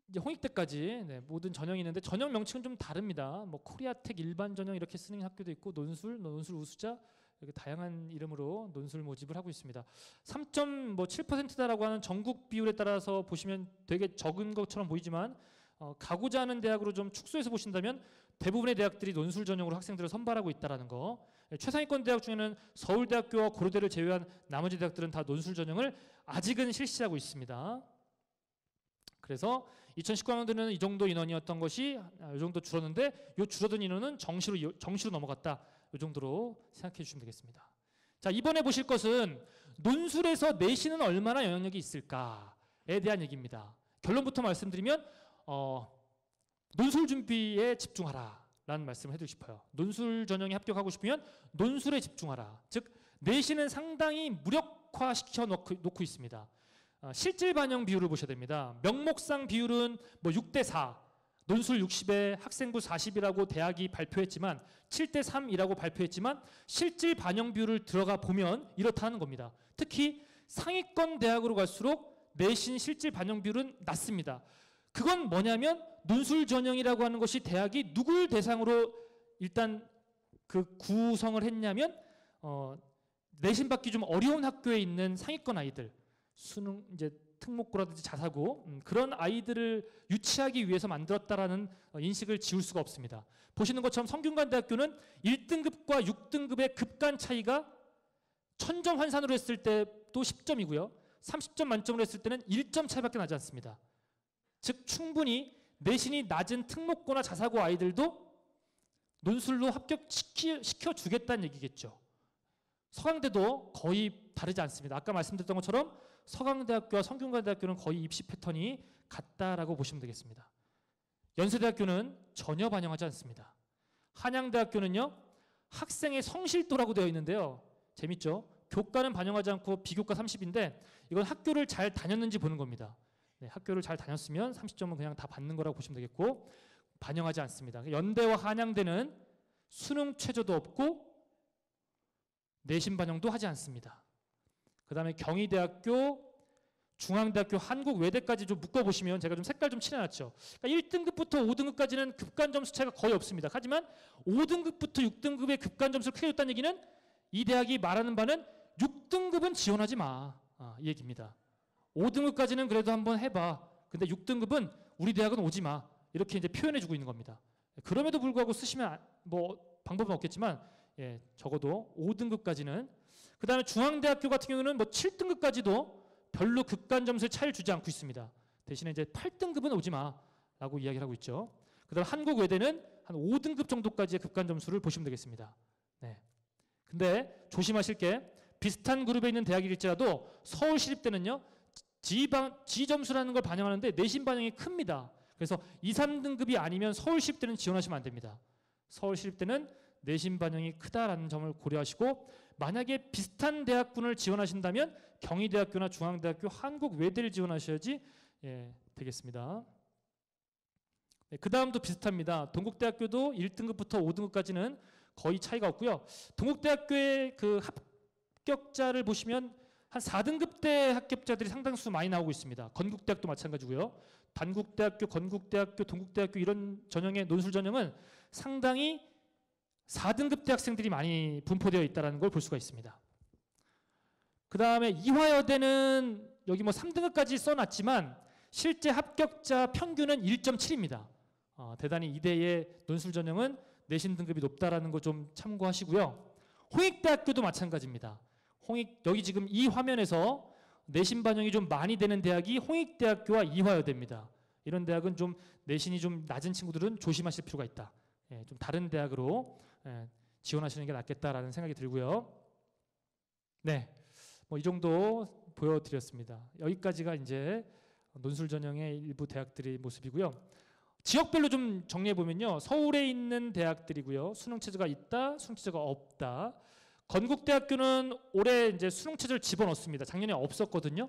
이제 홍익대까지 모든 전형이 있는데 전형 명칭은 좀 다릅니다. 뭐 코리아텍 일반 전형 이렇게 쓰는 학교도 있고, 논술 우수자, 이렇게 다양한 이름으로 논술 모집을 하고 있습니다. 3.7%다라고 하는 전국 비율에 따라서 보시면 되게 적은 것처럼 보이지만, 가고자 하는 대학으로 좀 축소해서 보신다면 대부분의 대학들이 논술 전형으로 학생들을 선발하고 있다는 거. 최상위권 대학 중에는 서울대학교와 고려대를 제외한 나머지 대학들은 다 논술 전형을 아직은 실시하고 있습니다. 그래서 2019학년도는 이 정도 인원이었던 것이 이 정도 줄었는데, 이 줄어든 인원은 정시로 넘어갔다, 이 정도로 생각해 주시면 되겠습니다. 자, 이번에 보실 것은 논술에서 내신은 얼마나 영향력이 있을까에 대한 얘기입니다. 결론부터 말씀드리면 논술 준비에 집중하라. 라는 말씀을 해드리고 싶어요. 논술 전형에 합격하고 싶으면 논술에 집중하라. 즉 내신은 상당히 무력화시켜 놓고 있습니다. 실질 반영 비율을 보셔야 됩니다. 명목상 비율은 뭐 6대4, 논술 60에 학생부 40이라고 대학이 발표했지만 7대3이라고 발표했지만 실질 반영 비율을 들어가 보면 이렇다는 겁니다. 특히 상위권 대학으로 갈수록 내신 실질 반영 비율은 낮습니다. 그건 뭐냐면 논술 전형이라고 하는 것이 대학이 누굴 대상으로 일단 그 구성을 했냐면 내신 받기 좀 어려운 학교에 있는 상위권 아이들, 수능 이제 특목고라든지 자사고 그런 아이들을 유치하기 위해서 만들었다라는 인식을 지울 수가 없습니다. 보시는 것처럼 성균관대학교는 1등급과 6등급의 급간 차이가 1000점 환산으로 했을 때도 10점이고요. 30점 만점으로 했을 때는 1점 차이밖에 나지 않습니다. 즉 충분히 내신이 낮은 특목고나 자사고 아이들도 논술로 합격시켜주겠다는 얘기겠죠. 서강대도 거의 다르지 않습니다. 아까 말씀드렸던 것처럼 서강대학교와 성균관대학교는 거의 입시 패턴이 같다라고 보시면 되겠습니다. 연세대학교는 전혀 반영하지 않습니다. 한양대학교는요, 학생의 성실도라고 되어 있는데요. 재밌죠? 교과는 반영하지 않고 비교과 30인데 이건 학교를 잘 다녔는지 보는 겁니다. 네, 학교를 잘 다녔으면 30점은 그냥 다 받는 거라고 보시면 되겠고 반영하지 않습니다. 연대와 한양대는 수능 최저도 없고 내신 반영도 하지 않습니다. 그 다음에 경희대학교, 중앙대학교, 한국외대까지 좀 묶어보시면 제가 좀 색깔 좀 칠해놨죠. 그러니까 1등급부터 5등급까지는 급간 점수 차이가 거의 없습니다. 하지만 5등급부터 6등급의 급간 점수를 크게 줬다는 얘기는 이 대학이 말하는 바는 6등급은 지원하지 마. 이 얘기입니다. 5등급까지는 그래도 한번 해봐. 근데 6등급은 우리 대학은 오지 마. 이렇게 이제 표현해주고 있는 겁니다. 그럼에도 불구하고 쓰시면 뭐 방법은 없겠지만 적어도 5등급까지는. 그 다음에 중앙대학교 같은 경우는 뭐 7등급까지도 별로 급간 점수의 차이를 주지 않고 있습니다. 대신에 이제 8등급은 오지 마라고 이야기를 하고 있죠. 그 다음 한국외대는 한 5등급 정도까지의 급간 점수를 보시면 되겠습니다. 네. 근데 조심하실 게 비슷한 그룹에 있는 대학일지라도 서울시립대는요, 지점수라는 걸 반영하는데 내신 반영이 큽니다. 그래서 2, 3등급이 아니면 서울시립대는 지원하시면 안 됩니다. 서울시립대는 내신 반영이 크다라는 점을 고려하시고 만약에 비슷한 대학군을 지원하신다면 경희대학교나 중앙대학교, 한국외대를 지원하셔야지 되겠습니다. 네, 그 다음도 비슷합니다. 동국대학교도 1등급부터 5등급까지는 거의 차이가 없고요. 동국대학교의 그 합격자를 보시면 한 4등급대 합격자들이 상당수 많이 나오고 있습니다. 건국대학도 마찬가지고요. 단국대학교, 건국대학교, 동국대학교 이런 전형의 논술 전형은 상당히 4등급대 학생들이 많이 분포되어 있다는 걸 볼 수가 있습니다. 그 다음에 이화여대는 여기 뭐 3등급까지 써놨지만 실제 합격자 평균은 1.7입니다. 대단히 이대의 논술 전형은 내신 등급이 높다라는 거 좀 참고하시고요. 홍익대학교도 마찬가지입니다. 여기 지금 이 화면에서 내신 반영이 좀 많이 되는 대학이 홍익대학교와 이화여대입니다. 이런 대학은 좀 내신이 좀 낮은 친구들은 조심하실 필요가 있다. 좀 다른 대학으로 지원하시는 게 낫겠다라는 생각이 들고요. 네, 뭐 이 정도 보여드렸습니다. 여기까지가 이제 논술 전형의 일부 대학들의 모습이고요. 지역별로 좀 정리해 보면요, 서울에 있는 대학들이고요. 수능 체제가 있다, 수능 체제가 없다. 건국대학교는 올해 이제 수능 체제를 집어넣습니다. 작년에 없었거든요.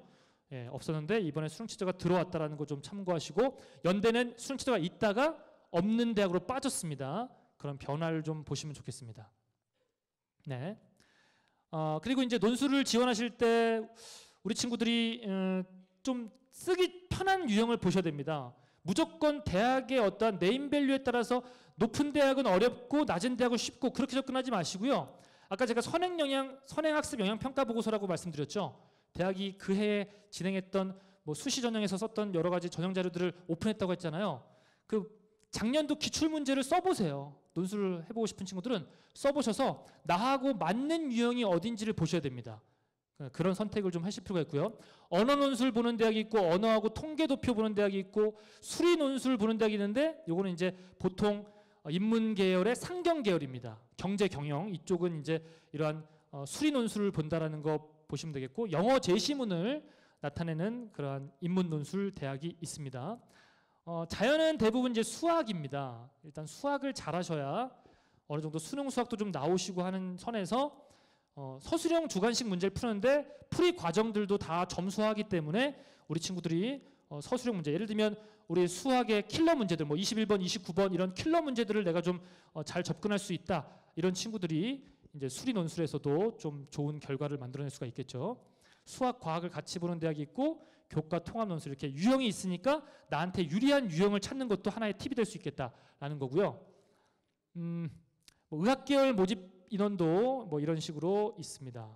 없었는데 이번에 수능 체제가 들어왔다라는 거 좀 참고하시고, 연대는 수능 체제가 있다가 없는 대학으로 빠졌습니다. 그런 변화를 좀 보시면 좋겠습니다. 네. 그리고 이제 논술을 지원하실 때 우리 친구들이 좀 쓰기 편한 유형을 보셔야 됩니다. 무조건 대학의 어떠한 네임밸류에 따라서 높은 대학은 어렵고 낮은 대학은 쉽고 그렇게 접근하지 마시고요. 아까 제가 선행학습 영향평가보고서라고 말씀드렸죠. 대학이 그 해에 진행했던 뭐 수시 전형에서 썼던 여러 가지 전형 자료들을 오픈했다고 했잖아요. 그 작년도 기출문제를 써보세요. 논술을 해보고 싶은 친구들은 써보셔서 나하고 맞는 유형이 어딘지를 보셔야 됩니다. 그런 선택을 좀 하실 필요가 있고요. 언어 논술 보는 대학이 있고 언어하고 통계 도표 보는 대학이 있고 수리 논술 보는 대학이 있는데 요거는 이제 보통 인문 계열의 상경 계열입니다. 경제 경영 이쪽은 이제 이러한 수리 논술을 본다라는 거 보시면 되겠고, 영어 제시문을 나타내는 그러한 인문 논술 대학이 있습니다. 자연은 대부분 이제 수학입니다. 일단 수학을 잘하셔야 어느 정도 수능 수학도 좀 나오시고 하는 선에서 서술형 주관식 문제를 푸는데 풀이 과정들도 다 점수하기 때문에 우리 친구들이 서술형 문제, 예를 들면 우리 수학의 킬러 문제들, 뭐 21번, 29번 이런 킬러 문제들을 내가 좀 잘 접근할 수 있다, 이런 친구들이 이제 수리 논술에서도 좀 좋은 결과를 만들어낼 수가 있겠죠. 수학, 과학을 같이 보는 대학이 있고 교과, 통합 논술, 이렇게 유형이 있으니까 나한테 유리한 유형을 찾는 것도 하나의 팁이 될 수 있겠다라는 거고요. 뭐 의학계열 모집 인원도 뭐 이런 식으로 있습니다.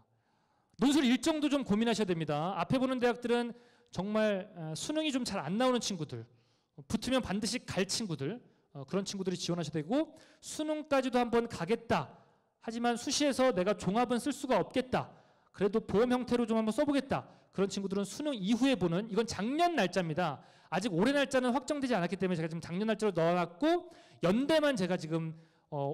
논술 일정도 좀 고민하셔야 됩니다. 앞에 보는 대학들은 정말 수능이 좀 잘 안 나오는 친구들, 붙으면 반드시 갈 친구들, 그런 친구들이 지원하셔야 되고, 수능까지도 한번 가겠다, 하지만 수시에서 내가 종합은 쓸 수가 없겠다, 그래도 보험 형태로 좀 한번 써보겠다, 그런 친구들은 수능 이후에 보는, 이건 작년 날짜입니다. 아직 올해 날짜는 확정되지 않았기 때문에 제가 지금 작년 날짜로 넣어놨고, 연대만 제가 지금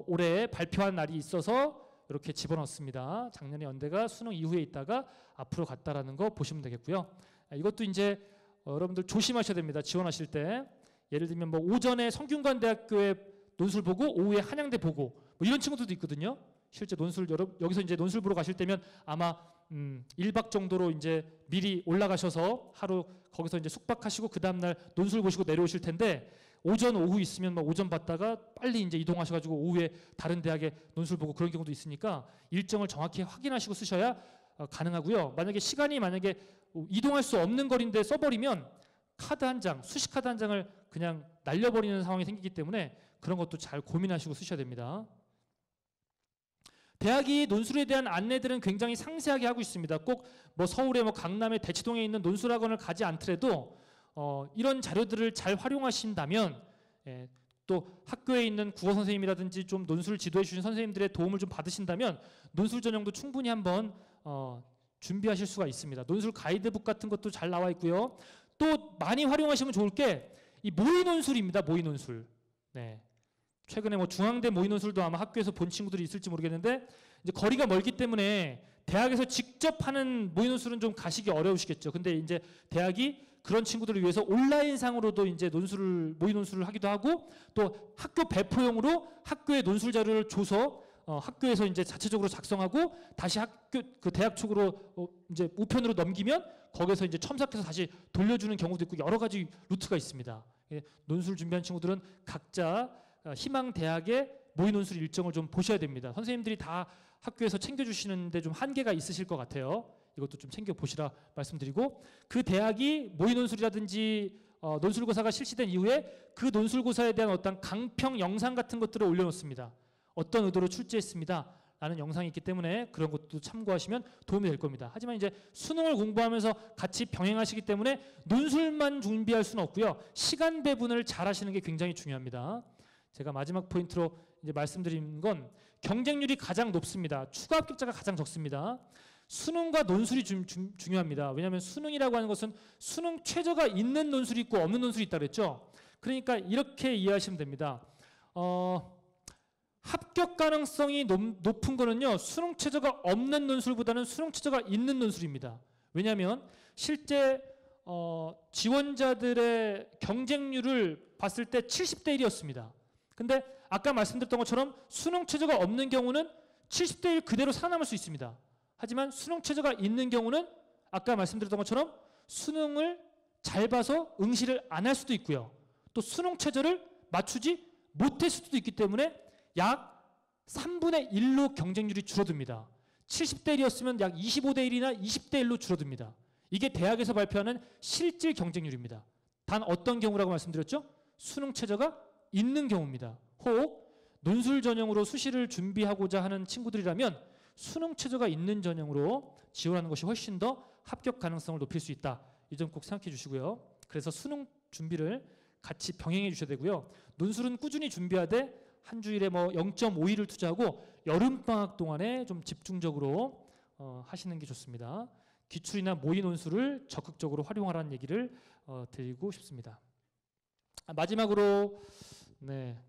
올해 발표한 날이 있어서 이렇게 집어넣습니다. 작년에 연대가 수능 이후에 있다가 앞으로 갔다라는 거 보시면 되겠고요. 이것도 이제 여러분들 조심하셔야 됩니다. 지원하실 때 예를 들면 뭐 오전에 성균관대학교에 논술 보고 오후에 한양대 보고 뭐 이런 친구들도 있거든요. 실제 논술 여기서 이제 논술 보러 가실 때면 아마 1박 정도로 이제 미리 올라가셔서 하루 거기서 이제 숙박하시고 그 다음 날 논술 보시고 내려오실 텐데, 오전 오후 있으면 막 오전 봤다가 빨리 이제 이동하셔가지고 오후에 다른 대학에 논술 보고 그런 경우도 있으니까 일정을 정확히 확인하시고 쓰셔야 가능하고요. 만약에 시간이 이동할 수 없는 거리인데 써버리면 카드 한 장, 수시 카드 한 장을 그냥 날려버리는 상황이 생기기 때문에 그런 것도 잘 고민하시고 쓰셔야 됩니다. 대학이 논술에 대한 안내들은 굉장히 상세하게 하고 있습니다. 꼭 뭐 서울에 뭐 강남에 대치동에 있는 논술학원을 가지 않더라도 이런 자료들을 잘 활용하신다면, 또 학교에 있는 국어 선생님이라든지 좀 논술 지도해 주신 선생님들의 도움을 좀 받으신다면 논술 전형도 충분히 한번 준비하실 수가 있습니다. 논술 가이드북 같은 것도 잘 나와 있고요. 또 많이 활용하시면 좋을 게 이 모의 논술입니다. 모의 논술. 네. 최근에 뭐 중앙대 모의 논술도 아마 학교에서 본 친구들이 있을지 모르겠는데, 이제 거리가 멀기 때문에 대학에서 직접 하는 모의 논술은 좀 가시기 어려우시겠죠. 근데 이제 대학이 그런 친구들을 위해서 온라인상으로도 이제 모의 논술을 하기도 하고, 또 학교 배포용으로 학교에 논술 자료를 줘서 학교에서 이제 자체적으로 작성하고 다시 학교 그 대학 측으로 이제 우편으로 넘기면 거기서 이제 첨삭해서 다시 돌려주는 경우도 있고, 여러 가지 루트가 있습니다. 논술 준비한 친구들은 각자 희망 대학의 모의 논술 일정을 좀 보셔야 됩니다. 선생님들이 다 학교에서 챙겨주시는데 좀 한계가 있으실 것 같아요. 이것도 좀 챙겨보시라 말씀드리고, 그 대학이 모의 논술이라든지 논술고사가 실시된 이후에 그 논술고사에 대한 어떤 강평 영상 같은 것들을 올려놓습니다. 어떤 의도로 출제했습니다 라는 영상이 있기 때문에 그런 것도 참고하시면 도움이 될 겁니다. 하지만 이제 수능을 공부하면서 같이 병행하시기 때문에 논술만 준비할 수는 없고요. 시간 배분을 잘 하시는 게 굉장히 중요합니다. 제가 마지막 포인트로 이제 말씀드린 건 경쟁률이 가장 높습니다. 추가 합격자가 가장 적습니다. 수능과 논술이 중요합니다. 왜냐하면 수능이라고 하는 것은 수능 최저가 있는 논술이 있고 없는 논술이 있다 그랬죠. 그러니까 이렇게 이해하시면 됩니다. 합격 가능성이 높은 거는요, 수능 최저가 없는 논술보다는 수능 최저가 있는 논술입니다. 왜냐하면 실제 지원자들의 경쟁률을 봤을 때 70대 1이었습니다. 근데 아까 말씀드렸던 것처럼 수능 최저가 없는 경우는 70대 1 그대로 살아남을 수 있습니다. 하지만 수능 최저가 있는 경우는 아까 말씀드렸던 것처럼 수능을 잘 봐서 응시를 안 할 수도 있고요. 또 수능 최저를 맞추지 못할 수도 있기 때문에 약 3분의 1로 경쟁률이 줄어듭니다. 70대 1이었으면 약 25대 1이나 20대 1로 줄어듭니다. 이게 대학에서 발표하는 실질 경쟁률입니다. 단 어떤 경우라고 말씀드렸죠? 수능 최저가 있는 경우입니다. 혹 논술 전형으로 수시를 준비하고자 하는 친구들이라면 수능 최저가 있는 전형으로 지원하는 것이 훨씬 더 합격 가능성을 높일 수 있다. 이 점 꼭 생각해 주시고요. 그래서 수능 준비를 같이 병행해 주셔야 되고요. 논술은 꾸준히 준비하되 한 주일에 뭐 0.5일을 투자하고 여름방학 동안에 좀 집중적으로 하시는 게 좋습니다. 기출이나 모의 논술을 적극적으로 활용하라는 얘기를 드리고 싶습니다. 마지막으로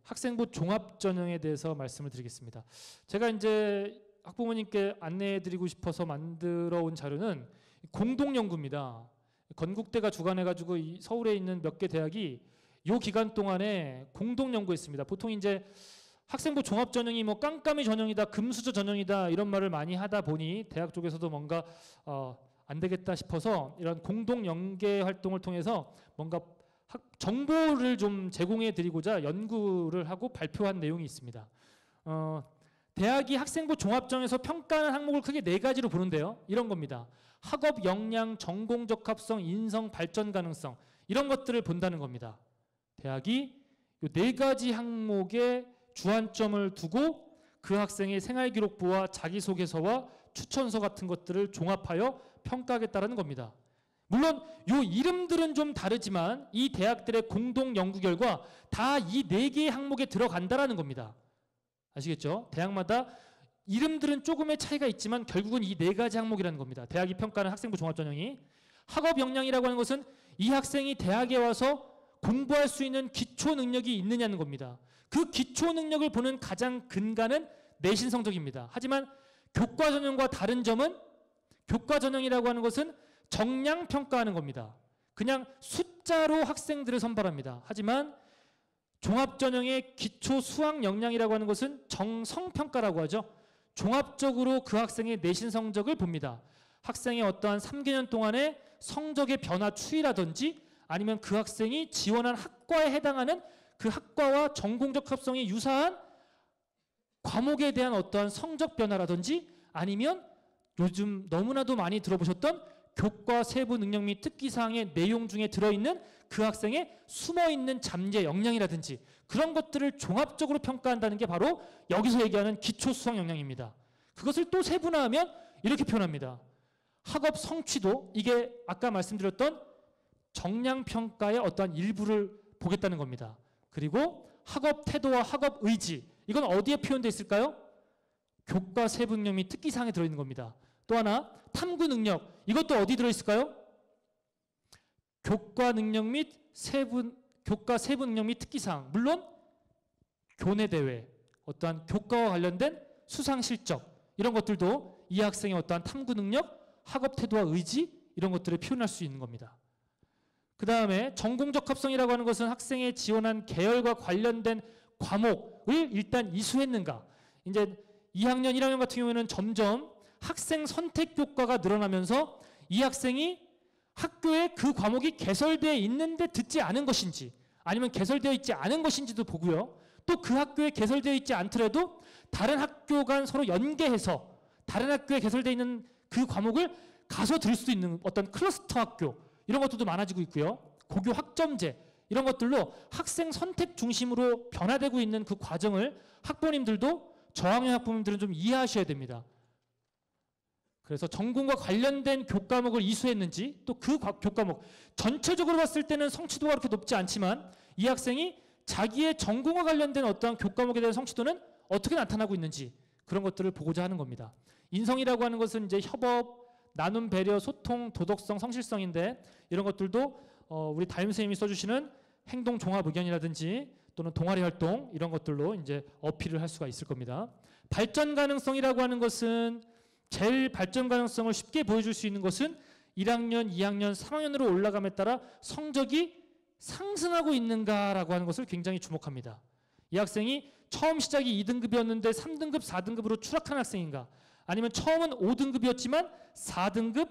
학생부 종합 전형에 대해서 말씀을 드리겠습니다. 제가 이제 학부모님께 안내해드리고 싶어서 만들어 온 자료는 공동 연구입니다. 건국대가 주관해가지고 서울에 있는 몇 개 대학이 요 기간 동안에 공동 연구했습니다. 보통 이제 학생부 종합 전형이 뭐 깜깜이 전형이다, 금수저 전형이다 이런 말을 많이 하다 보니 대학 쪽에서도 뭔가 안 되겠다 싶어서 이런 공동 연계 활동을 통해서 뭔가 정보를 좀 제공해 드리고자 연구를 하고 발표한 내용이 있습니다. 대학이 학생부 종합전형에서 평가하는 항목을 크게 4가지로 보는데요. 이런 겁니다. 학업 역량, 전공 적합성, 인성 발전 가능성 이런 것들을 본다는 겁니다. 대학이 이 4가지 항목에 주안점을 두고 그 학생의 생활기록부와 자기소개서와 추천서 같은 것들을 종합하여 평가하겠다는 겁니다. 물론 이 이름들은 좀 다르지만 이 대학들의 공동 연구 결과 다 이 4개의 항목에 들어간다는 겁니다. 아시겠죠? 대학마다 이름들은 조금의 차이가 있지만 결국은 이 4가지 항목이라는 겁니다. 대학이 평가하는 학생부 종합전형이. 학업 역량이라고 하는 것은 이 학생이 대학에 와서 공부할 수 있는 기초 능력이 있느냐는 겁니다. 그 기초 능력을 보는 가장 근간은 내신 성적입니다. 하지만 교과 전형과 다른 점은 교과 전형이라고 하는 것은 정량 평가하는 겁니다. 그냥 숫자로 학생들을 선발합니다. 하지만 종합 전형의 기초 수학 역량이라고 하는 것은 정성 평가라고 하죠. 종합적으로 그 학생의 내신 성적을 봅니다. 학생의 어떠한 3개년 동안의 성적의 변화 추이라든지 아니면 그 학생이 지원한 학과에 해당하는 그 학과와 전공적 합성이 유사한 과목에 대한 어떠한 성적 변화라든지 아니면 요즘 너무나도 많이 들어보셨던 교과 세부 능력 및 특기사항의 내용 중에 들어있는 그 학생의 숨어있는 잠재 역량이라든지 그런 것들을 종합적으로 평가한다는 게 바로 여기서 얘기하는 기초 수학 역량입니다. 그것을 또 세분화하면 이렇게 표현합니다. 학업 성취도, 이게 아까 말씀드렸던 정량평가의 어떠한 일부를 보겠다는 겁니다. 그리고 학업 태도와 학업 의지, 이건 어디에 표현되어 있을까요? 교과 세부 능력 및 특기사항에 들어있는 겁니다. 또 하나 탐구 능력, 이것도 어디 들어있을까요? 교과 능력 및 교과 세부 능력 및 특기사항, 물론 교내 대회, 어떠한 교과와 관련된 수상 실적 이런 것들도 이 학생의 어떠한 탐구 능력, 학업 태도와 의지 이런 것들을 표현할 수 있는 겁니다. 그 다음에 전공적 합성이라고 하는 것은 학생의 지원한 계열과 관련된 과목을 일단 이수했는가. 이제 2학년, 1학년 같은 경우에는 점점 학생 선택 교과가 늘어나면서 이 학생이 학교에 그 과목이 개설되어 있는데 듣지 않은 것인지 아니면 개설되어 있지 않은 것인지도 보고요. 또 그 학교에 개설되어 있지 않더라도 다른 학교 간 서로 연계해서 다른 학교에 개설되어 있는 그 과목을 가서 들을 수 있는 어떤 클러스터 학교 이런 것들도 많아지고 있고요. 고교 학점제 이런 것들로 학생 선택 중심으로 변화되고 있는 그 과정을 학부모님들도 저학년 학부모님들은 좀 이해하셔야 됩니다. 그래서 전공과 관련된 교과목을 이수했는지 또 그 교과목 전체적으로 봤을 때는 성취도가 그렇게 높지 않지만 이 학생이 자기의 전공과 관련된 어떠한 교과목에 대한 성취도는 어떻게 나타나고 있는지 그런 것들을 보고자 하는 겁니다. 인성이라고 하는 것은 이제 협업, 나눔, 배려, 소통, 도덕성, 성실성인데 이런 것들도 우리 담임선생님이 써주시는 행동 종합 의견이라든지 또는 동아리 활동 이런 것들로 이제 어필을 할 수가 있을 겁니다. 발전 가능성이라고 하는 것은 제일 발전 가능성을 쉽게 보여줄 수 있는 것은 1학년, 2학년, 3학년으로 올라감에 따라 성적이 상승하고 있는가라고 하는 것을 굉장히 주목합니다. 이 학생이 처음 시작이 2등급이었는데 3등급, 4등급으로 추락한 학생인가 아니면 처음은 5등급이었지만 4등급,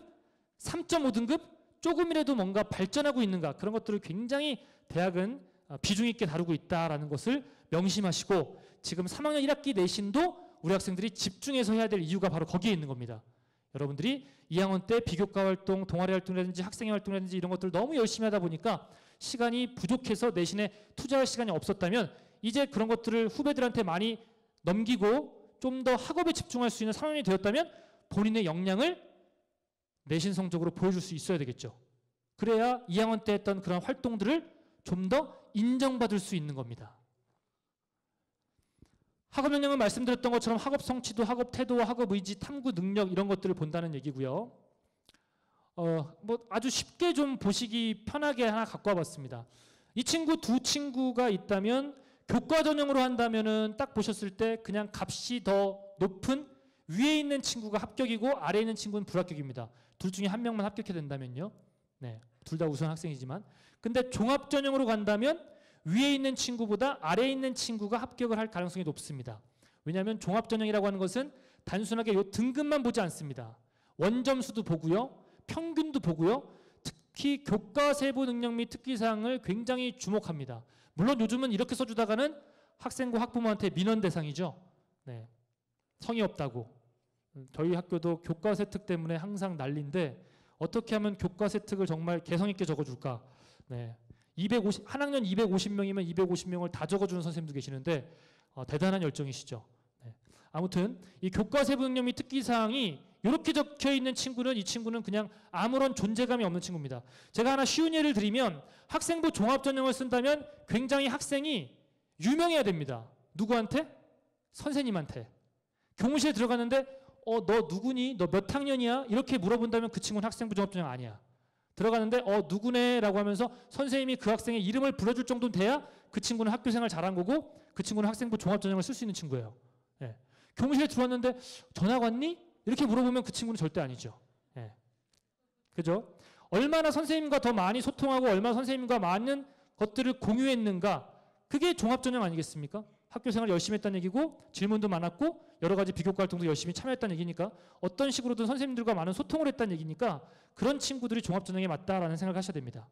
3.5등급 조금이라도 뭔가 발전하고 있는가 그런 것들을 굉장히 대학은 비중 있게 다루고 있다는 것을 명심하시고 지금 3학년 1학기 내신도 우리 학생들이 집중해서 해야 될 이유가 바로 거기에 있는 겁니다. 여러분들이 2학년 때 비교과 활동, 동아리 활동이라든지 학생회 활동이라든지 이런 것들을 너무 열심히 하다 보니까 시간이 부족해서 내신에 투자할 시간이 없었다면 이제 그런 것들을 후배들한테 많이 넘기고 좀 더 학업에 집중할 수 있는 상황이 되었다면 본인의 역량을 내신 성적으로 보여줄 수 있어야 되겠죠. 그래야 2학년 때 했던 그런 활동들을 좀 더 인정받을 수 있는 겁니다. 학업 역량은 말씀드렸던 것처럼 학업 성취도, 학업 태도와 학업 의지, 탐구 능력 이런 것들을 본다는 얘기고요. 뭐 아주 쉽게 좀 보시기 편하게 하나 갖고 와봤습니다. 이 친구 두 친구가 있다면 교과 전형으로 한다면은 딱 보셨을 때 그냥 값이 더 높은 위에 있는 친구가 합격이고 아래에 있는 친구는 불합격입니다. 둘 중에 한 명만 합격해야 된다면요. 네, 둘 다 우수한 학생이지만 근데 종합 전형으로 간다면 위에 있는 친구보다 아래에 있는 친구가 합격을 할 가능성이 높습니다. 왜냐하면 종합전형이라고 하는 것은 단순하게 요 등급만 보지 않습니다. 원점수도 보고요. 평균도 보고요. 특히 교과세부 능력 및 특기사항을 굉장히 주목합니다. 물론 요즘은 이렇게 써주다가는 학생과 학부모한테 민원 대상이죠. 네. 성의 없다고. 저희 학교도 교과세 특 때문에 항상 난리인데 어떻게 하면 교과세 특을 정말 개성 있게 적어줄까. 네. 한 학년 250명이면 250명을 다 적어주는 선생님도 계시는데 대단한 열정이시죠. 네. 아무튼 이 교과세부 능력 및 특기사항이 이렇게 적혀 있는 친구는 이 친구는 그냥 아무런 존재감이 없는 친구입니다. 제가 하나 쉬운 예를 드리면 학생부 종합전형을 쓴다면 굉장히 학생이 유명해야 됩니다. 누구한테? 선생님한테. 교무실에 들어갔는데 너 누구니? 너 몇 학년이야? 이렇게 물어본다면 그 친구는 학생부 종합전형 아니야. 들어가는데 누구네? 라고 하면서 선생님이 그 학생의 이름을 불러줄 정도는 돼야 그 친구는 학교생활 잘한 거고 그 친구는 학생부 종합전형을 쓸 수 있는 친구예요. 예. 교무실에 들어왔는데 전학 왔니? 이렇게 물어보면 그 친구는 절대 아니죠. 예. 그죠? 얼마나 선생님과 더 많이 소통하고 얼마나 선생님과 많은 것들을 공유했는가, 그게 종합전형 아니겠습니까? 학교생활 열심히 했다는 얘기고 질문도 많았고 여러 가지 비교과 활동도 열심히 참여했다는 얘기니까 어떤 식으로든 선생님들과 많은 소통을 했다는 얘기니까 그런 친구들이 종합전형에 맞다라는 생각을 하셔야 됩니다.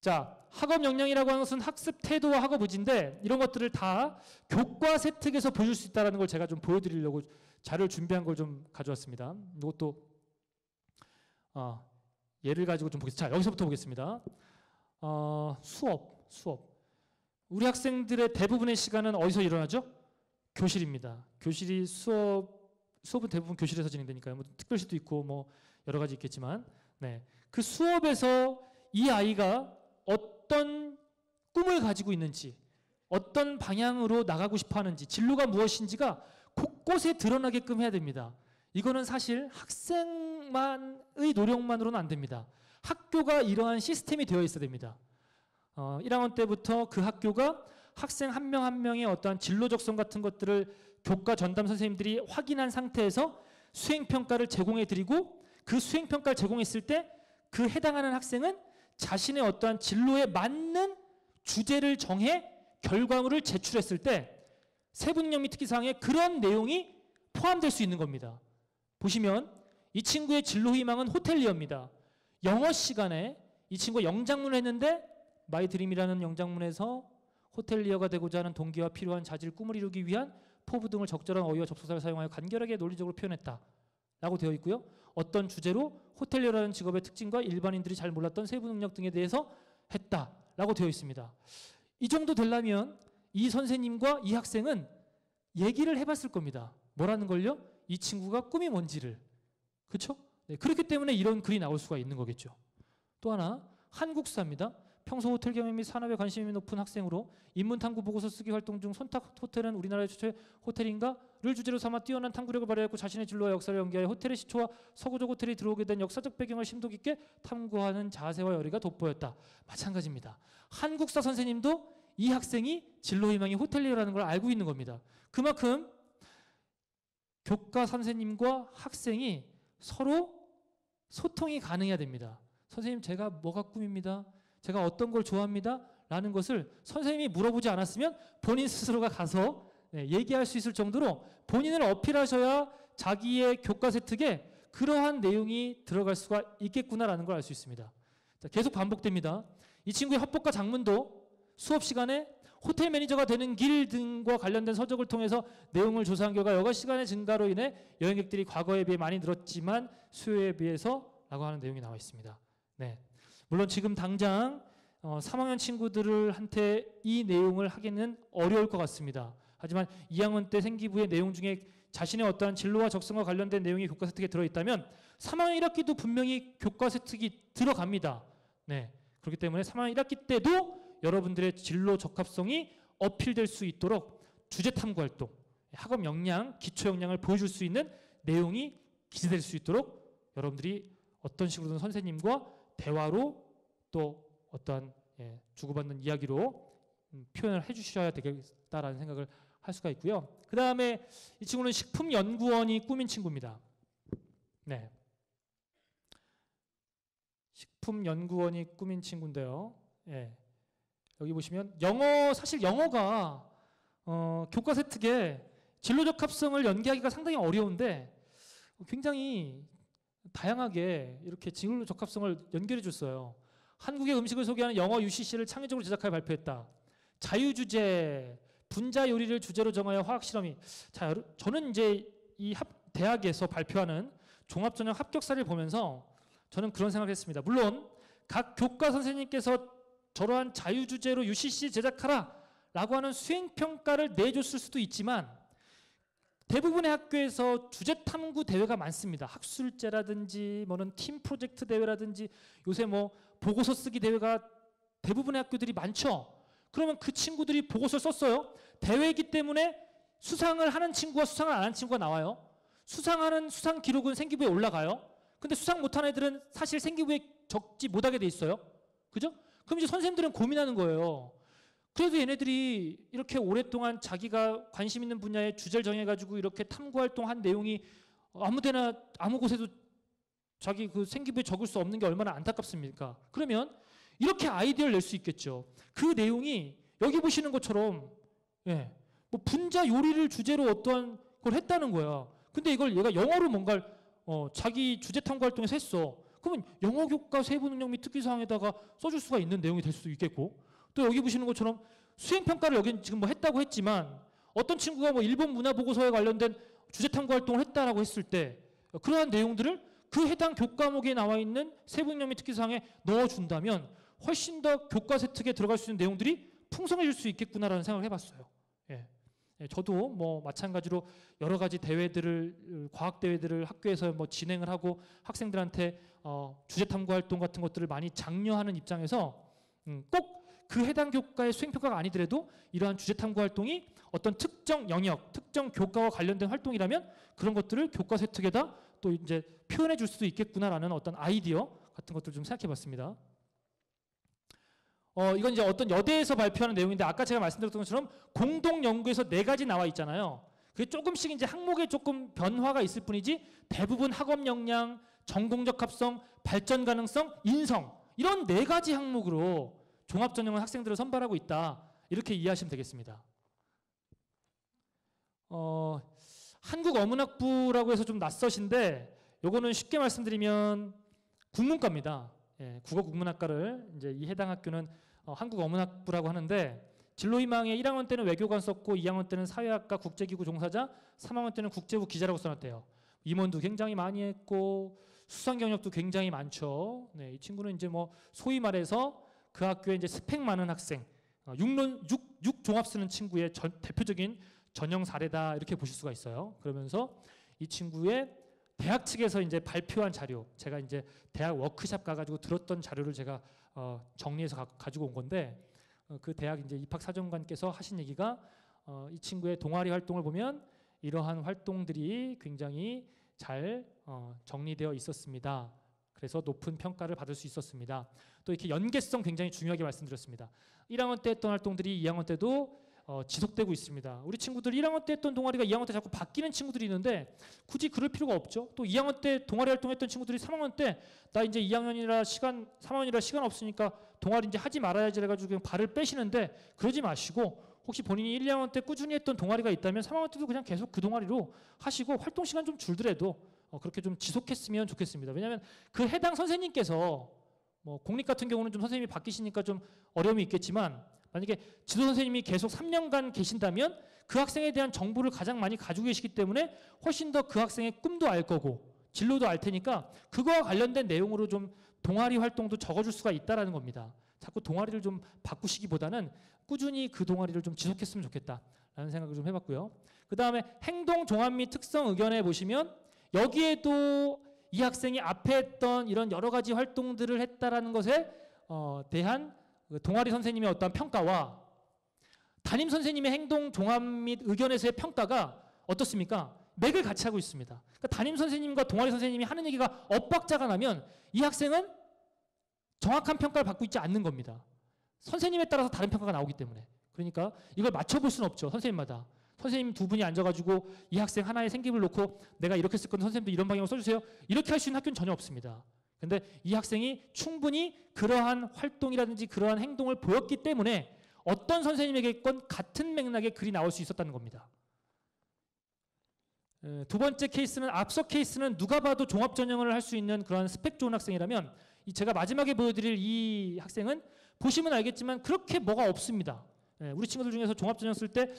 자, 학업 역량이라고 하는 것은 학습 태도와 학업 의지인데 이런 것들을 다 교과세 특에서 보여줄 수 있다는 걸 제가 좀 보여드리려고 자료를 준비한 걸 좀 가져왔습니다. 이것도 예를 가지고 좀 보겠습니다. 자, 여기서부터 보겠습니다. 수업. 우리 학생들의 대부분의 시간은 어디서 일어나죠? 교실입니다. 교실이 수업은 대부분 교실에서 진행되니까요. 뭐 특별시도 있고 뭐 여러 가지 있겠지만, 네. 그 수업에서 이 아이가 어떤 꿈을 가지고 있는지, 어떤 방향으로 나가고 싶어 하는지, 진로가 무엇인지가 곳곳에 드러나게끔 해야 됩니다. 이거는 사실 학생만의 노력만으로는 안 됩니다. 학교가 이러한 시스템이 되어 있어야 됩니다. 1학년 때부터 그 학교가 학생 한 명 한 명의 어떠한 진로 적성 같은 것들을 교과 전담 선생님들이 확인한 상태에서 수행평가를 제공해 드리고 그 수행평가를 제공했을 때 그 해당하는 학생은 자신의 어떠한 진로에 맞는 주제를 정해 결과물을 제출했을 때 세부능력 및 특기사항에 그런 내용이 포함될 수 있는 겁니다. 보시면 이 친구의 진로 희망은 호텔리어입니다. 영어 시간에 이 친구가 영장문을 했는데 마이 드림이라는 영장문에서 호텔리어가 되고자 하는 동기와 필요한 자질 꿈을 이루기 위한 포부 등을 적절한 어휘와 접속사를 사용하여 간결하게 논리적으로 표현했다 라고 되어 있고요. 어떤 주제로 호텔리어라는 직업의 특징과 일반인들이 잘 몰랐던 세부 능력 등에 대해서 했다 라고 되어 있습니다. 이 정도 되려면 이 선생님과 이 학생은 얘기를 해봤을 겁니다. 뭐라는 걸요? 이 친구가 꿈이 뭔지를. 그렇죠? 네, 그렇기 때문에 이런 글이 나올 수가 있는 거겠죠. 또 하나, 한국사입니다. 평소 호텔 경험 및 산업에 관심이 높은 학생으로 인문 탐구 보고서 쓰기 활동 중 손탁 호텔은 우리나라의 최초의 호텔인가를 주제로 삼아 뛰어난 탐구력을 발휘했고 자신의 진로와 역사를 연계하여 호텔의 시초와 서구적 호텔이 들어오게 된 역사적 배경을 심도 깊게 탐구하는 자세와 열의가 돋보였다. 마찬가지입니다. 한국사 선생님도 이 학생이 진로 희망이 호텔리어라는 걸 알고 있는 겁니다. 그만큼 교과 선생님과 학생이 서로 소통이 가능해야 됩니다. 선생님, 제가 뭐가 꿈입니다. 제가 어떤 걸 좋아합니다. 라는 것을 선생님이 물어보지 않았으면 본인 스스로가 가서 얘기할 수 있을 정도로 본인을 어필하셔야 자기의 교과세 특에 그러한 내용이 들어갈 수가 있겠구나라는 걸 알 수 있습니다. 자, 계속 반복됩니다. 이 친구의 협곡과 장문도 수업 시간에 호텔 매니저가 되는 길 등과 관련된 서적을 통해서 내용을 조사한 결과 여가 시간의 증가로 인해 여행객들이 과거에 비해 많이 늘었지만 수요에 비해서 라고 하는 내용이 나와 있습니다. 네. 물론 지금 당장 3학년 친구들한테 이 내용을 하기는 어려울 것 같습니다. 하지만 2학년 때 생기부의 내용 중에 자신의 어떠한 진로와 적성과 관련된 내용이 교과세 특에 들어있다면 3학년 1학기도 분명히 교과세 특이 들어갑니다. 네. 그렇기 때문에 3학년 1학기 때도 여러분들의 진로 적합성이 어필될 수 있도록 주제 탐구 활동, 학업 역량, 기초 역량을 보여줄 수 있는 내용이 기재될 수 있도록 여러분들이 어떤 식으로든 선생님과 대화로 또 어떠한 주고받는 이야기로 표현을 해주셔야 되겠다라는 생각을 할 수가 있고요. 그 다음에 이 친구는 식품연구원이 꾸민 친구입니다. 네. 식품연구원이 꾸민 친구인데요. 예. 여기 보시면 영어, 사실 영어가 교과서 특에 진로 적합성을 연계하기가 상당히 어려운데 굉장히 다양하게 이렇게 진로 적합성을 연결해 줬어요. 한국의 음식을 소개하는 영어 UCC를 창의적으로 제작하여 발표했다. 자유주제, 분자 요리를 주제로 정하여 화학 실험이. 자, 저는 이제 이 대학에서 발표하는 종합전형 합격사를 보면서 저는 그런 생각을 했습니다. 물론 각 교과 선생님께서 저러한 자유주제로 UCC 제작하라 라고 하는 수행평가를 내줬을 수도 있지만 대부분의 학교에서 주제 탐구 대회가 많습니다. 학술제라든지 뭐는 팀 프로젝트 대회라든지 요새 뭐 보고서 쓰기 대회가 대부분의 학교들이 많죠. 그러면 그 친구들이 보고서를 썼어요. 대회이기 때문에 수상을 하는 친구와 수상을 안 하는 친구가 나와요. 수상하는 수상 기록은 생기부에 올라가요. 근데 수상 못한 애들은 사실 생기부에 적지 못하게 돼 있어요. 그죠? 그럼 이제 선생님들은 고민하는 거예요. 그래도 얘네들이 이렇게 오랫동안 자기가 관심 있는 분야에 주제를 정해가지고 이렇게 탐구활동한 내용이 아무데나 아무 곳에도 자기 그 생기부에 적을 수 없는 게 얼마나 안타깝습니까? 그러면 이렇게 아이디어를 낼 수 있겠죠. 그 내용이 여기 보시는 것처럼 뭐 분자 요리를 주제로 어떠한 걸 했다는 거야. 근데 이걸 얘가 영어로 뭔가를 자기 주제 탐구 활동에서 했어. 그러면 영어 교과 세부 능력 및 특기 사항에다가 써줄 수가 있는 내용이 될 수도 있겠고, 또 여기 보시는 것처럼 수행 평가를 여기 지금 뭐 했다고 했지만 어떤 친구가 뭐 일본 문화 보고서에 관련된 주제 탐구 활동을 했다라고 했을 때 그러한 내용들을 그 해당 교과목에 나와 있는 세부 능력 및 특기 사항에 넣어준다면 훨씬 더 교과세 특에 들어갈 수 있는 내용들이 풍성해질 수 있겠구나라는 생각을 해봤어요. 저도 뭐 마찬가지로 여러 가지 대회들을 과학 대회들을 학교에서 뭐 진행을 하고 학생들한테 주제 탐구 활동 같은 것들을 많이 장려하는 입장에서 꼭 그 해당 교과의 수행 평가가 아니더라도 이러한 주제 탐구 활동이 어떤 특정 영역, 특정 교과와 관련된 활동이라면 그런 것들을 교과세 특에다 또 이제 표현해 줄 수도 있겠구나라는 어떤 아이디어 같은 것들을 좀 생각해 봤습니다. 이건 이제 어떤 여대에서 발표하는 내용인데 아까 제가 말씀드렸던 것처럼 공동 연구에서 4가지 나와 있잖아요. 그게 조금씩 이제 항목에 조금 변화가 있을 뿐이지 대부분 학업 역량, 전공적 합성, 발전 가능성, 인성 이런 4가지 항목으로 종합 전형은 학생들을 선발하고 있다. 이렇게 이해하시면 되겠습니다. 한국어문학부라고 해서 좀 낯서신데 요거는 쉽게 말씀드리면 국문과입니다. 국어국문학과를 이제 이 해당 학교는 한국어문학부라고 하는데 진로희망에 1학년 때는 외교관 썼고 2학년 때는 사회학과 국제기구 종사자, 3학년 때는 국제부 기자라고 써놨대요. 임원도 굉장히 많이 했고 수상 경력도 굉장히 많죠. 이 친구는 이제 뭐 소위 말해서 그 학교에 이제 스펙 많은 학생, 6종합 쓰는 친구의 대표적인 전형 사례다 이렇게 보실 수가 있어요. 그러면서 이 친구의 대학 측에서 이제 발표한 자료, 제가 이제 대학 워크샵 가가지고 들었던 자료를 제가 정리해서 가지고 온 건데 그 대학 이제 입학사정관께서 하신 얘기가 이 친구의 동아리 활동을 보면 이러한 활동들이 굉장히 잘 정리되어 있었습니다. 그래서 높은 평가를 받을 수 있었습니다. 또 이렇게 연계성 굉장히 중요하게 말씀드렸습니다. 1학년 때 했던 활동들이 2학년 때도 지속되고 있습니다. 우리 친구들 1학년 때 했던 동아리가 2학년 때 자꾸 바뀌는 친구들이 있는데 굳이 그럴 필요가 없죠. 또 2학년 때 동아리 활동했던 친구들이 3학년 때 나 이제 2학년이라 3학년이라 시간 없으니까 동아리 이제 하지 말아야지 해가지고 그냥 발을 빼시는데 그러지 마시고 혹시 본인이 1, 2학년 때 꾸준히 했던 동아리가 있다면 3학년 때도 그냥 계속 그 동아리로 하시고 활동 시간 좀 줄더라도 그렇게 좀 지속했으면 좋겠습니다. 왜냐하면 그 해당 선생님께서 뭐 공립 같은 경우는 좀 선생님이 바뀌시니까 좀 어려움이 있겠지만 만약에 지도 선생님이 계속 3년간 계신다면 그 학생에 대한 정보를 가장 많이 가지고 계시기 때문에 훨씬 더 그 학생의 꿈도 알 거고 진로도 알 테니까 그거와 관련된 내용으로 좀 동아리 활동도 적어줄 수가 있다라는 겁니다. 자꾸 동아리를 좀 바꾸시기보다는 꾸준히 그 동아리를 좀 지속했으면 좋겠다라는 생각을 좀 해봤고요. 그 다음에 행동 종합 및 특성 의견에 보시면 여기에도 이 학생이 앞에 했던 이런 여러 가지 활동들을 했다라는 것에 대한 동아리 선생님의 어떤 평가와 담임 선생님의 행동 종합 및 의견에서의 평가가 어떻습니까? 맥을 같이 하고 있습니다. 그러니까 담임 선생님과 동아리 선생님이 하는 얘기가 엇박자가 나면 이 학생은 정확한 평가를 받고 있지 않는 겁니다. 선생님에 따라서 다른 평가가 나오기 때문에. 그러니까 이걸 맞춰볼 수는 없죠. 선생님마다. 선생님 두 분이 앉아가지고 이 학생 하나의 생기부를 놓고 내가 이렇게 쓸 건데 선생님도 이런 방향으로 써주세요. 이렇게 할 수 있는 학교는 전혀 없습니다. 근데 이 학생이 충분히 그러한 활동이라든지 그러한 행동을 보였기 때문에 어떤 선생님에게건 같은 맥락의 글이 나올 수 있었다는 겁니다. 두 번째 케이스는, 앞서 케이스는 누가 봐도 종합전형을 할 수 있는 그런 스펙 좋은 학생이라면, 제가 마지막에 보여드릴 이 학생은 보시면 알겠지만 그렇게 뭐가 없습니다. 우리 친구들 중에서 종합전형 쓸 때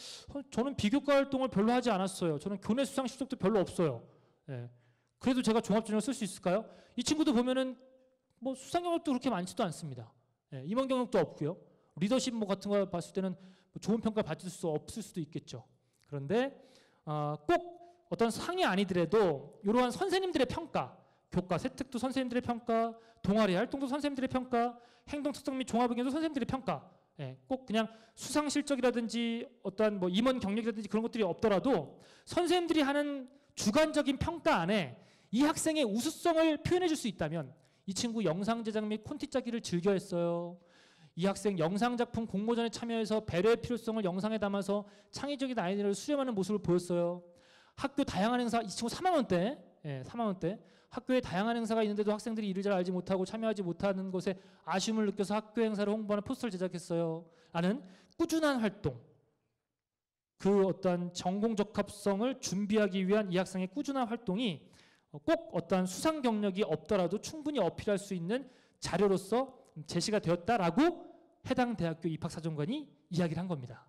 저는 비교과 활동을 별로 하지 않았어요. 저는 교내 수상 실적도 별로 없어요. 그래도 제가 종합전형을 쓸 수 있을까요? 이 친구도 보면은 뭐 수상 경력도 그렇게 많지도 않습니다. 임원 경력도 없고요. 리더십 뭐 같은 거 봤을 때는 뭐 좋은 평가 받을 수 없을 수도 있겠죠. 그런데 꼭 어떤 상이 아니더라도 이러한 선생님들의 평가, 교과 세특도 선생님들의 평가, 동아리 활동도 선생님들의 평가, 행동 특성 및 종합의견도 선생님들의 평가, 꼭 그냥 수상 실적이라든지 어떠한 뭐 임원 경력이라든지 그런 것들이 없더라도 선생님들이 하는 주관적인 평가 안에 이 학생의 우수성을 표현해 줄 수 있다면, 이 친구 영상 제작 및 콘티 짜기를 즐겨 했어요. 이 학생 영상작품 공모전에 참여해서 배려의 필요성을 영상에 담아서 창의적인 아이디어를 수렴하는 모습을 보였어요. 학교 다양한 행사, 이 친구 3학년 때, 3학년 때 학교에 다양한 행사가 있는데도 학생들이 이를 잘 알지 못하고 참여하지 못하는 것에 아쉬움을 느껴서 학교 행사를 홍보하는 포스터를 제작했어요. 라는 꾸준한 활동, 그 어떠한 전공 적합성을 준비하기 위한 이 학생의 꾸준한 활동이 꼭 어떠한 수상 경력이 없더라도 충분히 어필할 수 있는 자료로서 제시가 되었다라고 해당 대학교 입학사정관이 이야기를 한 겁니다.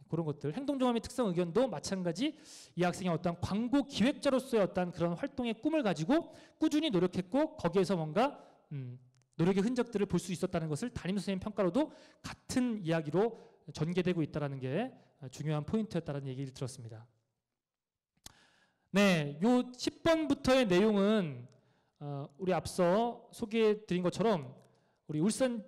그런 것들, 행동종합의 특성 의견도 마찬가지 이 학생의 어떤 광고 기획자로서의 어떤 그런 활동의 꿈을 가지고 꾸준히 노력했고 거기에서 뭔가 노력의 흔적들을 볼 수 있었다는 것을 담임선생님 평가로도 같은 이야기로 전개되고 있다는 게 중요한 포인트였다는 얘기를 들었습니다. 네, 요 10번부터의 내용은 우리 앞서 소개해드린 것처럼 우리 울산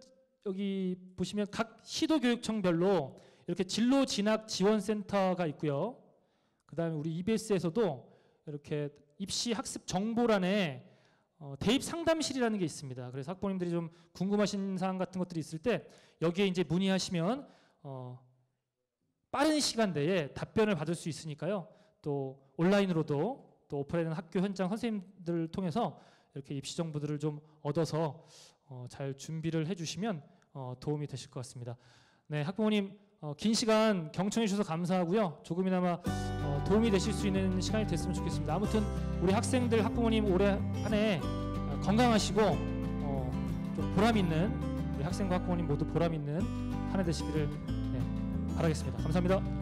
여기 보시면 각 시도교육청별로 이렇게 진로 진학 지원센터가 있고요. 그 다음에 우리 EBS에서도 이렇게 입시 학습 정보란에 대입 상담실이라는 게 있습니다. 그래서 학부모님들이 좀 궁금하신 사항 같은 것들이 있을 때 여기에 이제 문의하시면 빠른 시간대에 답변을 받을 수 있으니까요. 또 온라인으로도 또 오프라인 학교 현장 선생님들을 통해서 이렇게 입시 정보들을 좀 얻어서 잘 준비를 해주시면 도움이 되실 것 같습니다. 네, 학부모님 긴 시간 경청해 주셔서 감사하고요. 조금이나마 도움이 되실 수 있는 시간이 됐으면 좋겠습니다. 아무튼 우리 학생들, 학부모님 올해 한 해 건강하시고 좀 보람 있는, 우리 학생과 학부모님 모두 보람 있는 한 해 되시기를 바라겠습니다. 감사합니다.